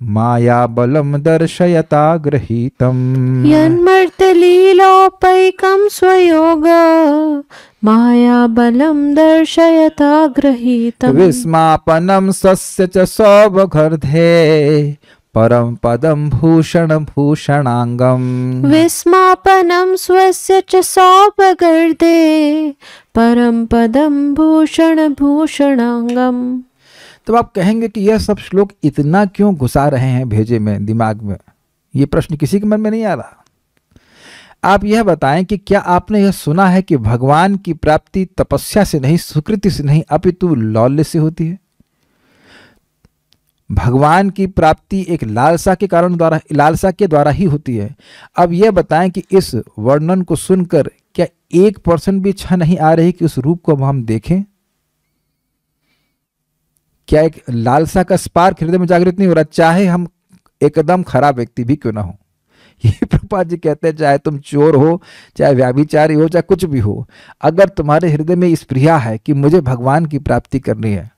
S1: माया बलम दर्शयता गृहीतम,
S2: यन्मर्त लीलाउपैकम स्वयोग माया बलम दर्शयता गृहीतम,
S1: विस्मापनम स्वस्य च सौभगर्धे परम पदम भूषण भूषणांगम।
S2: विस्मापनं स्वस्य च सौपगर्दे परम पदम भूषण भूषणांगम।
S1: तो आप कहेंगे कि यह सब श्लोक इतना क्यों घुसा रहे हैं भेजे में, दिमाग में? ये प्रश्न किसी के मन में नहीं आ रहा। आप यह बताएं कि क्या आपने यह सुना है कि भगवान की प्राप्ति तपस्या से नहीं, सुकृति से नहीं, अपितु लौल्य से होती है? भगवान की प्राप्ति एक लालसा के द्वारा ही होती है। अब यह बताएं कि इस वर्णन को सुनकर क्या 1% भी इच्छा नहीं आ रही कि उस रूप को हम देखें? क्या एक लालसा का स्पार्क हृदय में जागृत नहीं हो रहा, चाहे हम एकदम खराब व्यक्ति भी क्यों ना हो? ये प्रभुपाद जी कहते हैं, चाहे तुम चोर हो, चाहे व्याभिचारी हो, चाहे कुछ भी हो, अगर तुम्हारे हृदय में इस प्रिया है कि मुझे भगवान की प्राप्ति करनी है,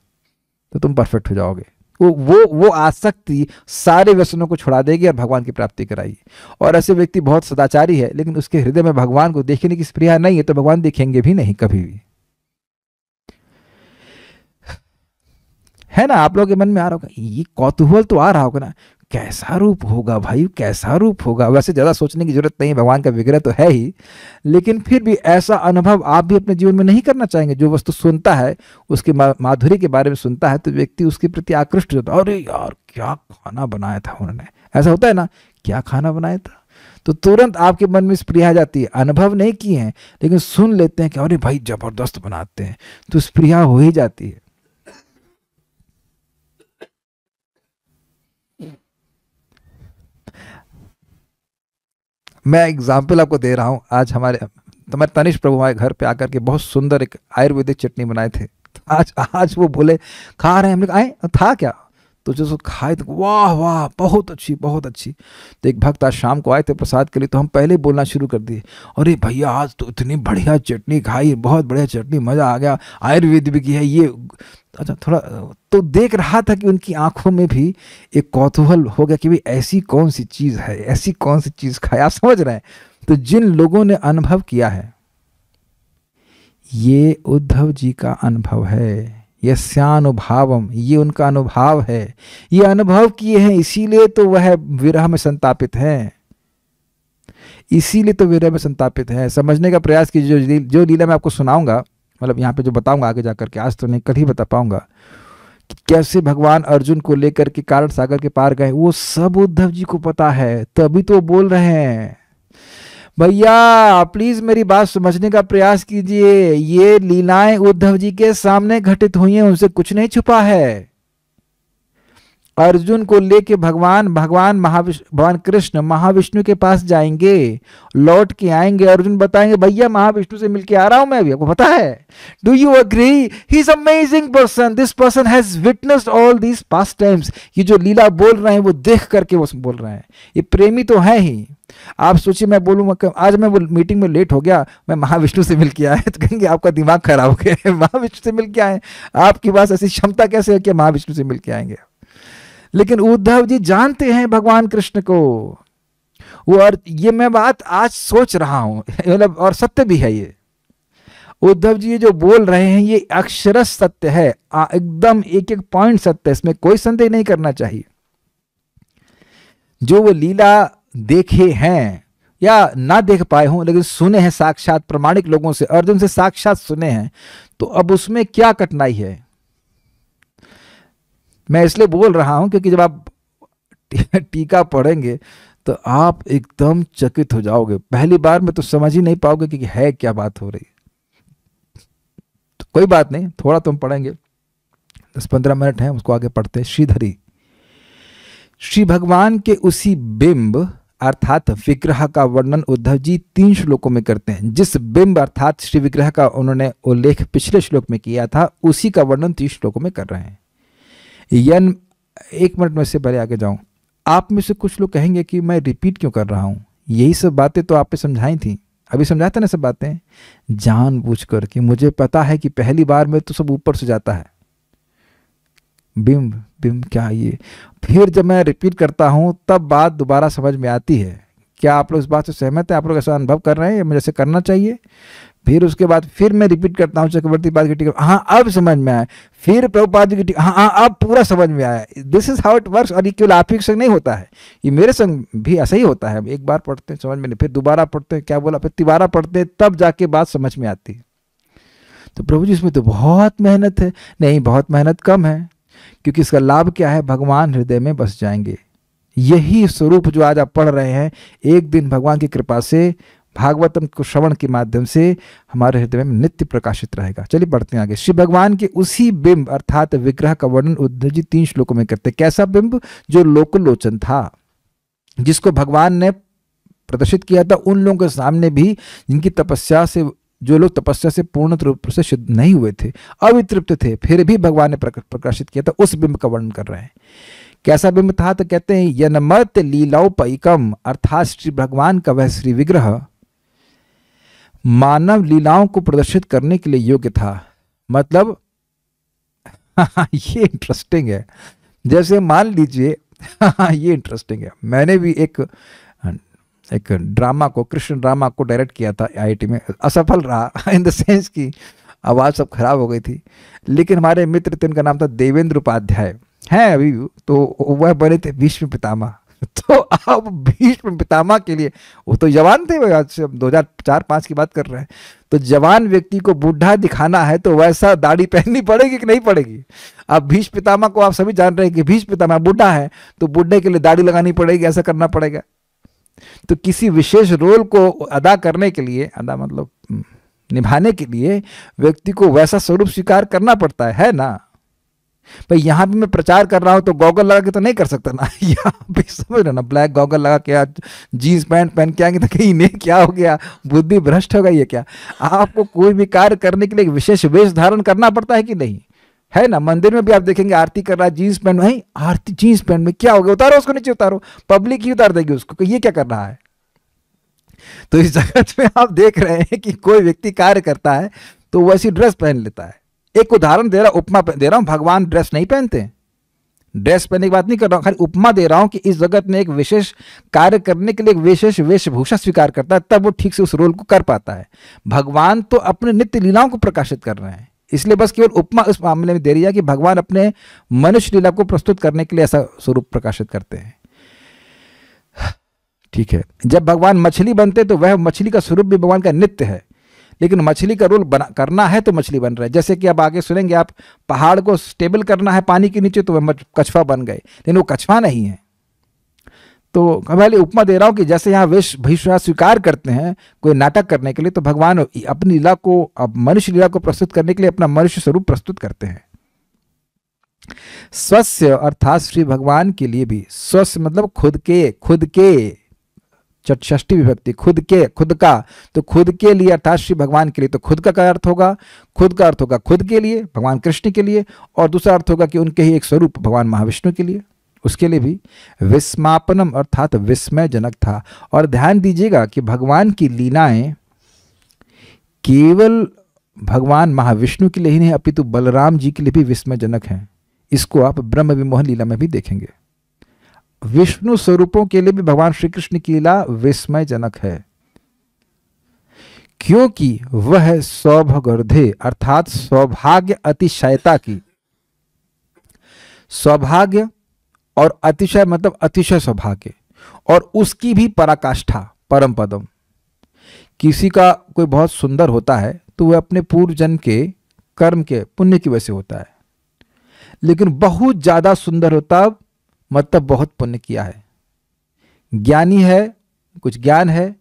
S1: तो तुम परफेक्ट हो जाओगे। वो आसक्ति सारे व्यसनों को छुड़ा देगी और भगवान की प्राप्ति कराएगी। और ऐसे व्यक्ति बहुत सदाचारी है, लेकिन उसके हृदय में भगवान को देखने की स्प्रिया नहीं है, तो भगवान दिखेंगे भी नहीं कभी भी। है ना? आप लोगों के मन में आ रहा होगा, ये कौतूहल तो आ रहा होगा ना, कैसा रूप होगा भाई, कैसा रूप होगा? वैसे ज़्यादा सोचने की जरूरत नहीं, भगवान का विग्रह तो है ही, लेकिन फिर भी ऐसा अनुभव आप भी अपने जीवन में नहीं करना चाहेंगे? जो वस्तु सुनता है, उसके माधुर्य के बारे में सुनता है, तो व्यक्ति उसके प्रति आकृष्ट होता है। अरे यार, क्या खाना बनाया था उन्होंने, ऐसा होता है ना, क्या खाना बनाया था, तो तुरंत आपके मन में स्प्रिया आ जाती है। अनुभव नहीं किए हैं, लेकिन सुन लेते हैं कि अरे भाई जबरदस्त बनाते हैं, तो स्प्रिया हो ही जाती है। मैं एग्जाम्पल आपको दे रहा हूँ। आज हमारे तनिष प्रभु हमारे घर पे आकर के बहुत सुंदर एक आयुर्वेदिक चटनी बनाए थे। तो आज वो बोले खा रहे हैं, हम लोग आए, था क्या? तो जो खाए तो वाह वाह, बहुत अच्छी बहुत अच्छी। तो एक भक्त आज शाम को आए थे प्रसाद के लिए, तो हम पहले बोलना शुरू कर दिए, अरे भैया आज तो इतनी बढ़िया चटनी खाई, बहुत बढ़िया चटनी, मज़ा आ गया, आयुर्वेद भी की है ये। अच्छा, थोड़ा तो देख रहा था कि उनकी आंखों में भी एक कौतूहल हो गया कि भाई ऐसी कौन सी चीज़ है, ऐसी कौन सी चीज़ खाए। आप समझ रहे हैं? तो जिन लोगों ने अनुभव किया है, ये उद्धव जी का अनुभव है, यस्यानुभावम, ये उनका अनुभव है, ये अनुभव किए हैं, इसीलिए तो वह विरह में संतापित हैं, इसीलिए तो विरह में संतापित है। समझने का प्रयास कीजिए। जो लीला मैं आपको सुनाऊंगा, मतलब यहाँ पे जो बताऊंगा आगे जाकर के, आज तो नहीं कल ही बता पाऊंगा, कि कैसे भगवान अर्जुन को लेकर के कारण सागर के पार गए, वो सब उद्धव जी को पता है, तभी तो बोल रहे हैं। भैया प्लीज मेरी बात समझने का प्रयास कीजिए। ये लीलाएं उद्धव जी के सामने घटित हुई हैं, उनसे कुछ नहीं छुपा है। अर्जुन को लेके भगवान कृष्ण महाविष्णु के पास जाएंगे, लौट के आएंगे, अर्जुन बताएंगे भैया महाविष्णु से मिलके आ रहा हूं मैं अभी, आपको पता है? Do you agree? He is amazing person, this person has witnessed all these past times. ये जो लीला बोल रहे हैं वो देख करके वो बोल रहे हैं, ये प्रेमी तो है ही। आप सोचिए, मैं बोलूंगा आज मैं वो मीटिंग में लेट हो गया, मैं महाविष्णु से मिल के आया, तो कहेंगे आपका दिमाग खराब हो गया, महाविष्णु से मिल के आए, आपके पास ऐसी क्षमता कैसे है कि महाविष्णु से मिल के आएंगे? लेकिन उद्धव जी जानते हैं भगवान कृष्ण को वो। और ये मैं बात आज सोच रहा हूं, मतलब और सत्य भी है ये। उद्धव जी ये जो बोल रहे हैं ये अक्षरश सत्य है, एकदम एक एक पॉइंट सत्य है, इसमें कोई संदेह नहीं करना चाहिए। जो वो लीला देखे हैं या ना देख पाए हों, लेकिन सुने हैं साक्षात प्रमाणिक लोगों से, अर्जुन से साक्षात सुने हैं, तो अब उसमें क्या कठिनाई है? मैं इसलिए बोल रहा हूं क्योंकि जब आप टीका पढ़ेंगे तो आप एकदम चकित हो जाओगे। पहली बार में तो समझ ही नहीं पाओगे कि है क्या बात हो रही। तो कोई बात नहीं, थोड़ा तुम पढ़ेंगे, 10-15 मिनट हैं, उसको आगे पढ़ते हैं। श्रीधरी, श्री भगवान के उसी बिंब अर्थात विग्रह का वर्णन उद्धव जी 3 श्लोकों में करते हैं। जिस बिंब अर्थात श्री विग्रह का उन्होंने उल्लेख पिछले श्लोक में किया था, उसी का वर्णन 3 श्लोकों में कर रहे हैं। एक मिनट में से पहले आगे जाऊं, आप में से कुछ लोग कहेंगे कि मैं रिपीट क्यों कर रहा हूं, यही सब बातें तो आपने समझाई थी, अभी समझाया था ना सब बातें, जानबूझ कर कि मुझे पता है कि पहली बार में तो सब ऊपर से जाता है। बिंब बिंब क्या ये, फिर जब मैं रिपीट करता हूं तब बात दोबारा समझ में आती है। क्या आप लोग इस बात से सहमत हैं? आप लोग ऐसा अनुभव कर रहे हैं मुझे ऐसे करना चाहिए? फिर उसके बाद फिर मैं रिपीट करता हूँ चक्रवर्ती पाद की टीका, हाँ अब समझ में आया, फिर प्रभुपाद जी की टीका, हाँ हाँ अब पूरा समझ में आया। This is how it works. और ये केवल आप ही के संग नहीं होता है, ये मेरे संग भी ऐसा ही होता है। एक बार पढ़ते हैं समझ में नहीं, फिर दोबारा पढ़ते हैं क्या बोला, फिर तिबारा पढ़ते हैं, तब जाके बात समझ में आती है। तो प्रभु जी इसमें तो बहुत मेहनत है। नहीं, बहुत मेहनत कम है, क्योंकि इसका लाभ क्या है, भगवान हृदय में बस जाएंगे। यही स्वरूप जो आज आप पढ़ रहे हैं, एक दिन भगवान की कृपा से भागवतम को श्रवण के माध्यम से हमारे हृदय में नित्य प्रकाशित रहेगा। चलिए पढ़ते हैं आगे। श्री भगवान के उसी बिंब अर्थात विग्रह का वर्णन उद्धव जी 3 श्लोकों में करते हैं। कैसा बिंब? जो लोकलोचन था, जिसको भगवान ने प्रदर्शित किया था उन लोगों के सामने भी जिनकी तपस्या से, जो लोग तपस्या से पूर्ण रूप से शुद्ध नहीं हुए थे, अवितृप्त थे, फिर भी भगवान ने प्रकाशित किया था। उस बिंब का वर्णन कर रहे हैं। कैसा बिंब था? तो कहते हैं यनमत लीलाओपैकम, अर्थात श्री भगवान का वह श्री विग्रह मानव लीलाओं को प्रदर्शित करने के लिए योग्य था। मतलब ये इंटरेस्टिंग है। जैसे मान लीजिए ये इंटरेस्टिंग है, मैंने भी एक ड्रामा को, कृष्ण ड्रामा को डायरेक्ट किया था IIT में, असफल रहा इन द सेंस कि आवाज़ सब खराब हो गई थी। लेकिन हमारे मित्र थे, उनका नाम था देवेंद्र उपाध्याय, हैं अभी, तो वह बने थे भीष्म पितामह। तो अब भीष्म पितामह के लिए, वो तो जवान थे, आज से 2004-5 की बात कर रहे हैं, तो जवान व्यक्ति को बूढ़ा दिखाना है तो वैसा दाढ़ी पहननी पड़ेगी कि नहीं पड़ेगी? अब भीष्म पितामह को आप सभी जान रहे हैं कि भीष्म पितामह बूढ़ा है, तो बूढ़े के लिए दाढ़ी लगानी पड़ेगी, ऐसा करना पड़ेगा। तो किसी विशेष रोल को अदा करने के लिए, अदा मतलब निभाने के लिए व्यक्ति को वैसा स्वरूप स्वीकार करना पड़ता है ना। भाई यहाँ भी मैं प्रचार कर रहा हूँ तो गॉगल लगा के तो नहीं कर सकता ना, यहाँ भी समझ रहे ना, ब्लैक गॉगल लगा के आज जीन्स पैंट पहन के आएंगे तो कहीं नहीं क्या हो गया, बुद्धि भ्रष्ट हो गई है क्या? आपको कोई भी कार्य करने के लिए एक विशेष वेश धारण करना पड़ता है कि नहीं, है ना? मंदिर में भी आप देखेंगे आरती कर रहा है जीन्स पैंट में, आरती जीन्स पैंट में क्या हो गया, उतारो उसको नीचे, उतारो, पब्लिक ही उतार देगी उसको, ये क्या कर रहा है? तो इस जगत में आप देख रहे हैं कि कोई व्यक्ति कार्य करता है तो वैसी ड्रेस पहन लेता है। एक उदाहरण दे रहा, उपमा दे रहा हूं, भगवान ड्रेस नहीं पहनते, ड्रेस पहनने की बात नहीं कर रहा हूं, खाली उपमा दे रहा हूं कि इस जगत में एक विशेष कार्य करने के लिए एक विशेष वेशभूषा स्वीकार करता है, तब वो ठीक से उस रोल को कर पाता है। भगवान तो अपने नित्य लीलाओं को प्रकाशित कर रहे हैं, इसलिए बस केवल उपमा इस मामले में दे रही है कि भगवान अपने मनुष्य लीला को प्रस्तुत करने के लिए ऐसा स्वरूप प्रकाशित करते हैं। ठीक है, जब भगवान मछली बनते तो वह मछली का स्वरूप भी भगवान का नित्य है, लेकिन मछली का रोल करना है तो मछली बन रहा है। जैसे कि अब आगे सुनेंगे आप, पहाड़ को स्टेबल करना है पानी के नीचे तो वह कछुआ बन गए, लेकिन वो कछुआ नहीं है। तो मैं उपमा दे रहा हूं कि जैसे यहाँ वेशभूषा स्वीकार करते हैं कोई नाटक करने के लिए, तो भगवान अपनी लीला को, अब मनुष्य लीला को प्रस्तुत करने के लिए अपना मनुष्य स्वरूप प्रस्तुत करते हैं। स्वस्य अर्थात श्री भगवान के लिए भी, स्वस्य मतलब खुद के षष्ठी विभक्ति, खुद के, खुद का, तो खुद के लिए अर्थात श्री भगवान के लिए, तो खुद का क्या अर्थ होगा? खुद का अर्थ होगा खुद के लिए, भगवान कृष्ण के लिए, और दूसरा अर्थ होगा कि उनके ही एक स्वरूप भगवान महाविष्णु के लिए, उसके लिए भी। विस्मापनम अर्थात विस्मयजनक था। और ध्यान दीजिएगा कि भगवान की लीलाएं केवल भगवान महाविष्णु के लिए ही नहीं, अपितु बलराम जी के लिए भी विस्मयजनक हैं। इसको आप ब्रह्म विमोहन लीला में भी देखेंगे। विष्णु स्वरूपों के लिए भी भगवान श्री कृष्ण की लीला विस्मयजनक है, क्योंकि वह सौभाग्यर्धे अर्थात सौभाग्य अतिशयता की, सौभाग्य और अतिशय मतलब अतिशय सौभाग्य, और उसकी भी पराकाष्ठा, परम पदम। किसी का कोई बहुत सुंदर होता है तो वह अपने पूर्व जन्म के कर्म के पुण्य की वजह से होता है, लेकिन बहुत ज्यादा सुंदर होता मतलब बहुत पुण्य किया है। ज्ञानी है, कुछ ज्ञान है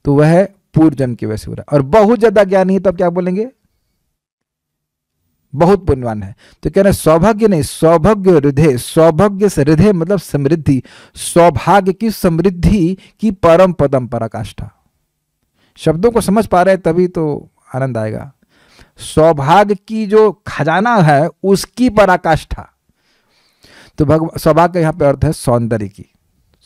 S1: तो वह पूर्व जन्म की वजह से हो रहा है, और बहुत ज्यादा ज्ञानी है तब क्या बोलेंगे? बहुत पुण्यवान है। तो कह रहे हैं सौभाग्य नहीं, सौभाग्य हृदय, सौभाग्य से हृदय मतलब समृद्धि, सौभाग्य की समृद्धि की परम पदम पराकाष्ठा। शब्दों को समझ पा रहे हैं तभी तो आनंद आएगा। सौभाग्य की जो खजाना है उसकी पराकाष्ठा, तो सौभाग्य यहां पे अर्थ है सौंदर्य की,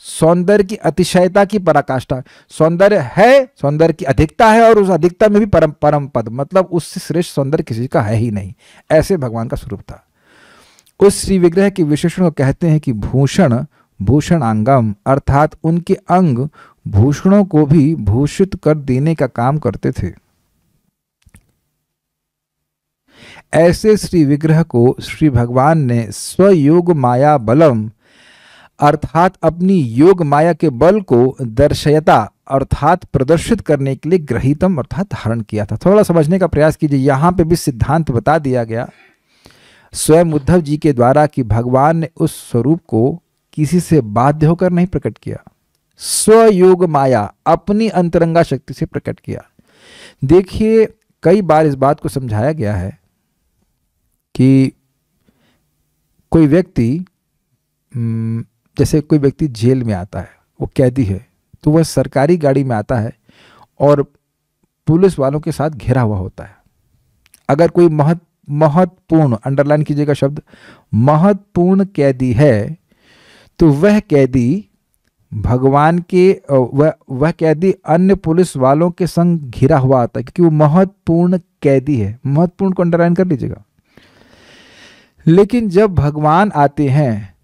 S1: सौंदर्य की अतिशयता की पराकाष्ठा। सौंदर्य है, सौंदर्य की अधिकता है, और उस अधिकता में भी परम पद, मतलब उससे श्रेष्ठ सौंदर्य किसी का है ही नहीं। ऐसे भगवान का स्वरूप था। उस श्री विग्रह के विशेषण को कहते हैं कि भूषण भूषणांगम, अर्थात उनके अंग भूषणों को भी भूषित कर देने का काम करते थे। ऐसे श्री विग्रह को श्री भगवान ने स्वयोग माया बलम अर्थात अपनी योग माया के बल को दर्शयता अर्थात प्रदर्शित करने के लिए ग्रहीतम अर्थात धारण किया था। थोड़ा समझने का प्रयास कीजिए। यहाँ पे भी सिद्धांत बता दिया गया स्वयं उद्धव जी के द्वारा कि भगवान ने उस स्वरूप को किसी से बाध्य होकर नहीं प्रकट किया, स्वयोग माया अपनी अंतरंगा शक्ति से प्रकट किया। देखिए कई बार इस बात को समझाया गया है कि कोई व्यक्ति जैसे कोई व्यक्ति जेल में आता है, वो कैदी है, तो वह सरकारी गाड़ी में आता है और पुलिस वालों के साथ घिरा हुआ होता है। अगर कोई महत्वपूर्ण, अंडरलाइन कीजिएगा शब्द, महत्वपूर्ण कैदी है, तो वह कैदी भगवान के वह कैदी अन्य पुलिस वालों के संग घिरा हुआ आता है, क्योंकि वो महत्वपूर्ण कैदी है। महत्वपूर्ण को अंडरलाइन कर लीजिएगा। लेकिन जब भगवान आते हैं,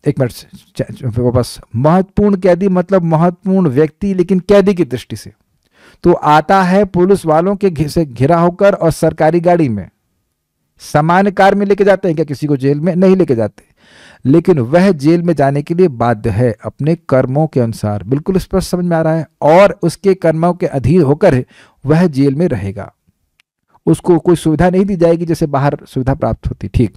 S1: एक मिनट वापस, महत्वपूर्ण कैदी मतलब महत्वपूर्ण व्यक्ति लेकिन कैदी की दृष्टि से, तो आता है पुलिस वालों के से घिरा होकर और सरकारी गाड़ी में। सामान्य कार में लेके जाते हैं क्या किसी को जेल में? नहीं लेके जाते। लेकिन वह जेल में जाने के लिए बाध्य है अपने कर्मों के अनुसार, बिल्कुल स्पष्ट समझ में आ रहा है, और उसके कर्मों के अधीन होकर वह जेल में रहेगा। उसको कोई सुविधा नहीं दी जाएगी जैसे बाहर सुविधा प्राप्त होती। ठीक,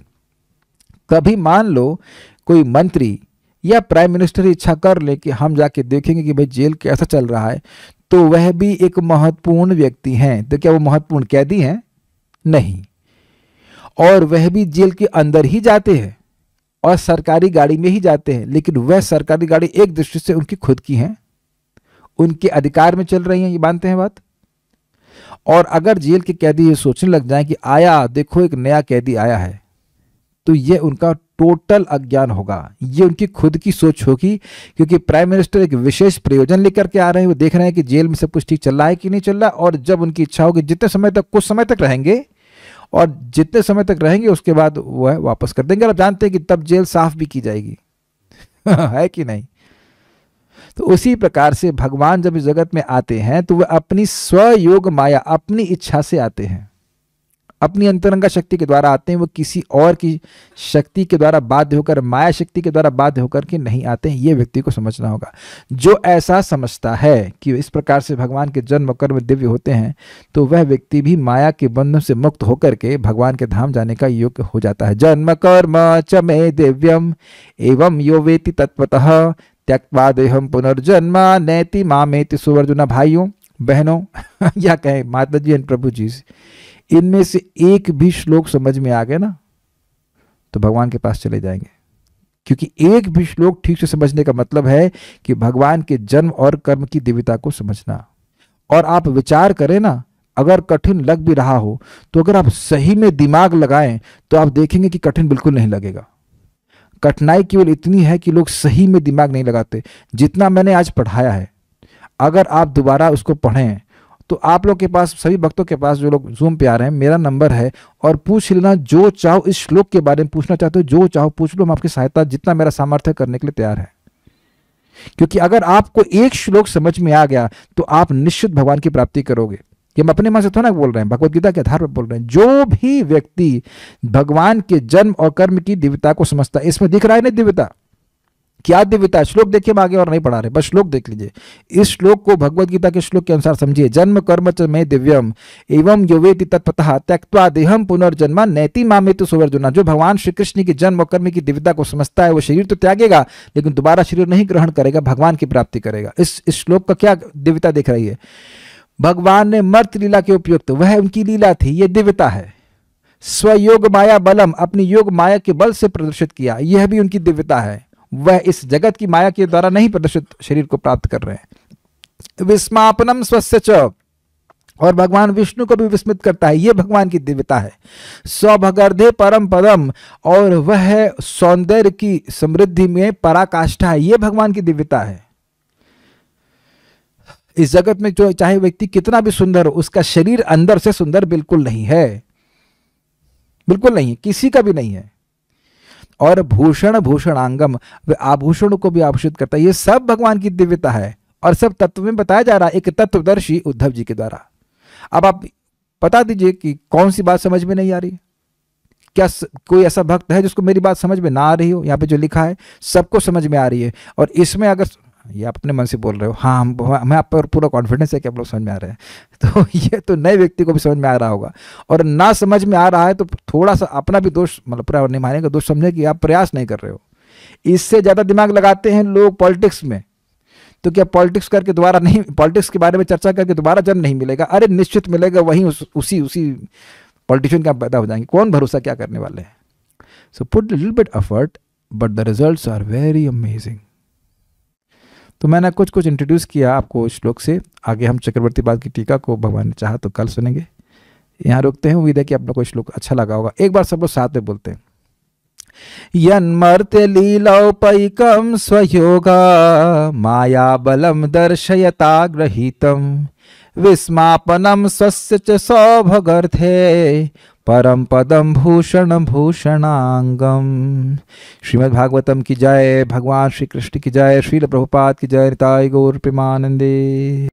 S1: कभी मान लो कोई मंत्री या प्राइम मिनिस्टर इच्छा कर ले कि हम जाके देखेंगे कि भाई जेल कैसा चल रहा है, तो वह भी एक महत्वपूर्ण व्यक्ति हैं, तो क्या वो महत्वपूर्ण कैदी हैं? नहीं। और वह भी जेल के अंदर ही जाते हैं और सरकारी गाड़ी में ही जाते हैं, लेकिन वह सरकारी गाड़ी एक दृष्टि से उनकी खुद की है, उनके अधिकार में चल रही है, ये मानते हैं बात। और अगर जेल के कैदी ये सोचने लग जाएं कि आया देखो एक नया कैदी आया है, तो यह उनका टोटल अज्ञान होगा, ये उनकी खुद की सोच होगी, क्योंकि प्राइम मिनिस्टर एक विशेष प्रयोजन लेकर के आ रहे हैं। वो देख रहे हैं कि जेल में सब कुछ ठीक चल रहा है कि नहीं चल रहा, और जब उनकी इच्छा होगी जितने समय तक, कुछ समय तक रहेंगे, और जितने समय तक रहेंगे उसके बाद वह वापस कर देंगे। और आप जानते हैं कि तब जेल साफ भी की जाएगी है कि नहीं? तो उसी प्रकार से भगवान जब इस जगत में आते हैं तो वह अपनी स्वयोग माया, अपनी इच्छा से आते हैं, अपनी अंतरंगा शक्ति के द्वारा आते हैं। वो किसी और की शक्ति के द्वारा बाध्य होकर, माया शक्ति के द्वारा बाध्य होकर के नहीं आते हैं। ये व्यक्ति को समझना होगा। जो ऐसा समझता है कि इस प्रकार से भगवान के जन्म कर्म दिव्य होते हैं, तो वह व्यक्ति भी माया के बंधन से मुक्त होकर के भगवान के धाम जाने का योग्य हो जाता है। जन्म कर्म च मे दिव्यम एवं यो वेति तत्वतः त्यक्त्वा देहम पुनर्जन्मा नैति मामेति सुवर्जुना। भाइयों बहनों या कहें माता जी एंड प्रभु जी, इनमें से एक भी श्लोक समझ में आ गया ना तो भगवान के पास चले जाएंगे। क्योंकि एक भी श्लोक ठीक से समझने का मतलब है कि भगवान के जन्म और कर्म की दिव्यता को समझना। और आप विचार करें ना, अगर कठिन लग भी रहा हो तो अगर आप सही में दिमाग लगाएं तो आप देखेंगे कि कठिन बिल्कुल नहीं लगेगा। कठिनाई केवल इतनी है कि लोग सही में दिमाग नहीं लगाते। जितना मैंने आज पढ़ाया है, अगर आप दोबारा उसको पढ़ें तो आप लोग के पास, सभी भक्तों के पास जो लोग जूम पे आ रहे हैं, मेरा नंबर है, और पूछ लेना जो चाहो। इस श्लोक के बारे में पूछना चाहते हो जो चाहो पूछ लो, हम आपकी सहायता जितना मेरा सामर्थ्य करने के लिए तैयार है। क्योंकि अगर आपको एक श्लोक समझ में आ गया तो आप निश्चित भगवान की प्राप्ति करोगे। ये हम अपने मन से थोड़ा बोल रहे हैं, भगवत गीता के आधार पर बोल रहे हैं। जो भी व्यक्ति भगवान के जन्म और कर्म की दिव्यता को समझता है, इसमें दिख रहा है ना दिव्यता, क्या दिव्यता। श्लोक देखिए, हम आगे और नहीं पढ़ा रहे, बस श्लोक देख लीजिए। इस श्लोक को भगवत गीता के श्लोक के अनुसार समझिए। जन्म कर्म च मे दिव्यम एवं यो वेति तत्वतः त्यक्त्वा देहम पुनर्जन्मा नैति मामेति सुवर्जुना। जो भगवान श्री कृष्ण की जन्म और कर्म की दिव्यता को समझता है, वो शरीर तो त्यागेगा लेकिन दोबारा शरीर नहीं ग्रहण करेगा, भगवान की प्राप्ति करेगा। इस श्लोक का क्या दिव्यता दिख रही है? भगवान ने मर्त लीला के उपयुक्त, वह उनकी लीला थी, ये दिव्यता है। स्वयोग माया बलम, अपनी योग माया के बल से प्रदर्शित किया, यह भी उनकी दिव्यता है। वह इस जगत की माया के द्वारा नहीं प्रदर्शित शरीर को प्राप्त कर रहे हैं। विस्मापनम स्वस्य च, और भगवान विष्णु को भी विस्मित करता है, यह भगवान की दिव्यता है। स्वभगर्धे परम पदम, और वह सौंदर्य की समृद्धि में पराकाष्ठा है, यह भगवान की दिव्यता है। इस जगत में जो चाहे व्यक्ति कितना भी सुंदर हो, उसका शरीर अंदर से सुंदर बिल्कुल नहीं है, बिल्कुल नहीं है, किसी का भी नहीं है। और भूषण भूषणांगम, वे आभूषणों को भी आभूषित करता है, ये सब भगवान की दिव्यता है। और सब तत्व में बताया जा रहा है एक तत्वदर्शी उद्धव जी के द्वारा। अब आप बता दीजिए कि कौन सी बात समझ में नहीं आ रही है। क्या कोई ऐसा भक्त है जिसको मेरी बात समझ में ना आ रही हो? यहाँ पे जो लिखा है सबको समझ में आ रही है, और इसमें अगर ये आप अपने मन से बोल रहे हो, हाँ हमें आप पर पूरा कॉन्फिडेंस है कि आप लोग समझ में आ रहे हैं, तो ये तो नए व्यक्ति को भी समझ में आ रहा होगा। और ना समझ में आ रहा है तो थोड़ा सा अपना भी दोष, मतलब पूरा नहीं मानेगा, दोष समझे कि आप प्रयास नहीं कर रहे हो। इससे ज़्यादा दिमाग लगाते हैं लोग पॉलिटिक्स में, तो क्या पॉलिटिक्स करके दोबारा नहीं, पॉलिटिक्स के बारे में चर्चा करके दोबारा जन्म नहीं मिलेगा? अरे निश्चित मिलेगा, वहीं उसी पॉलिटिशियन का पैदा हो जाएंगे, कौन भरोसा क्या करने वाले हैं। So put little bit effort but the results are very amazing. तो मैंने कुछ कुछ इंट्रोड्यूस किया आपको श्लोक से, आगे हम चक्रवर्ती पाद की टीका को भगवान ने चाहा तो कल सुनेंगे। यहाँ रुकते हैं, उम्मीद है कि आप लोग को श्लोक अच्छा लगा होगा। एक बार सब लोग साथ में बोलते हैं, यन्मर्त्य लीलौपैकं स्वयोगा माया बलम दर्शयता गृहीतम विस्मापनम स्वस्य च सौभगर्थे परम पदम भूषण भूषणांगम। श्रीमद् भागवतम की जय, भगवान श्री कृष्ण की जय, श्रील प्रभुपाद की जय, निताय गौर प्रेमानंदे।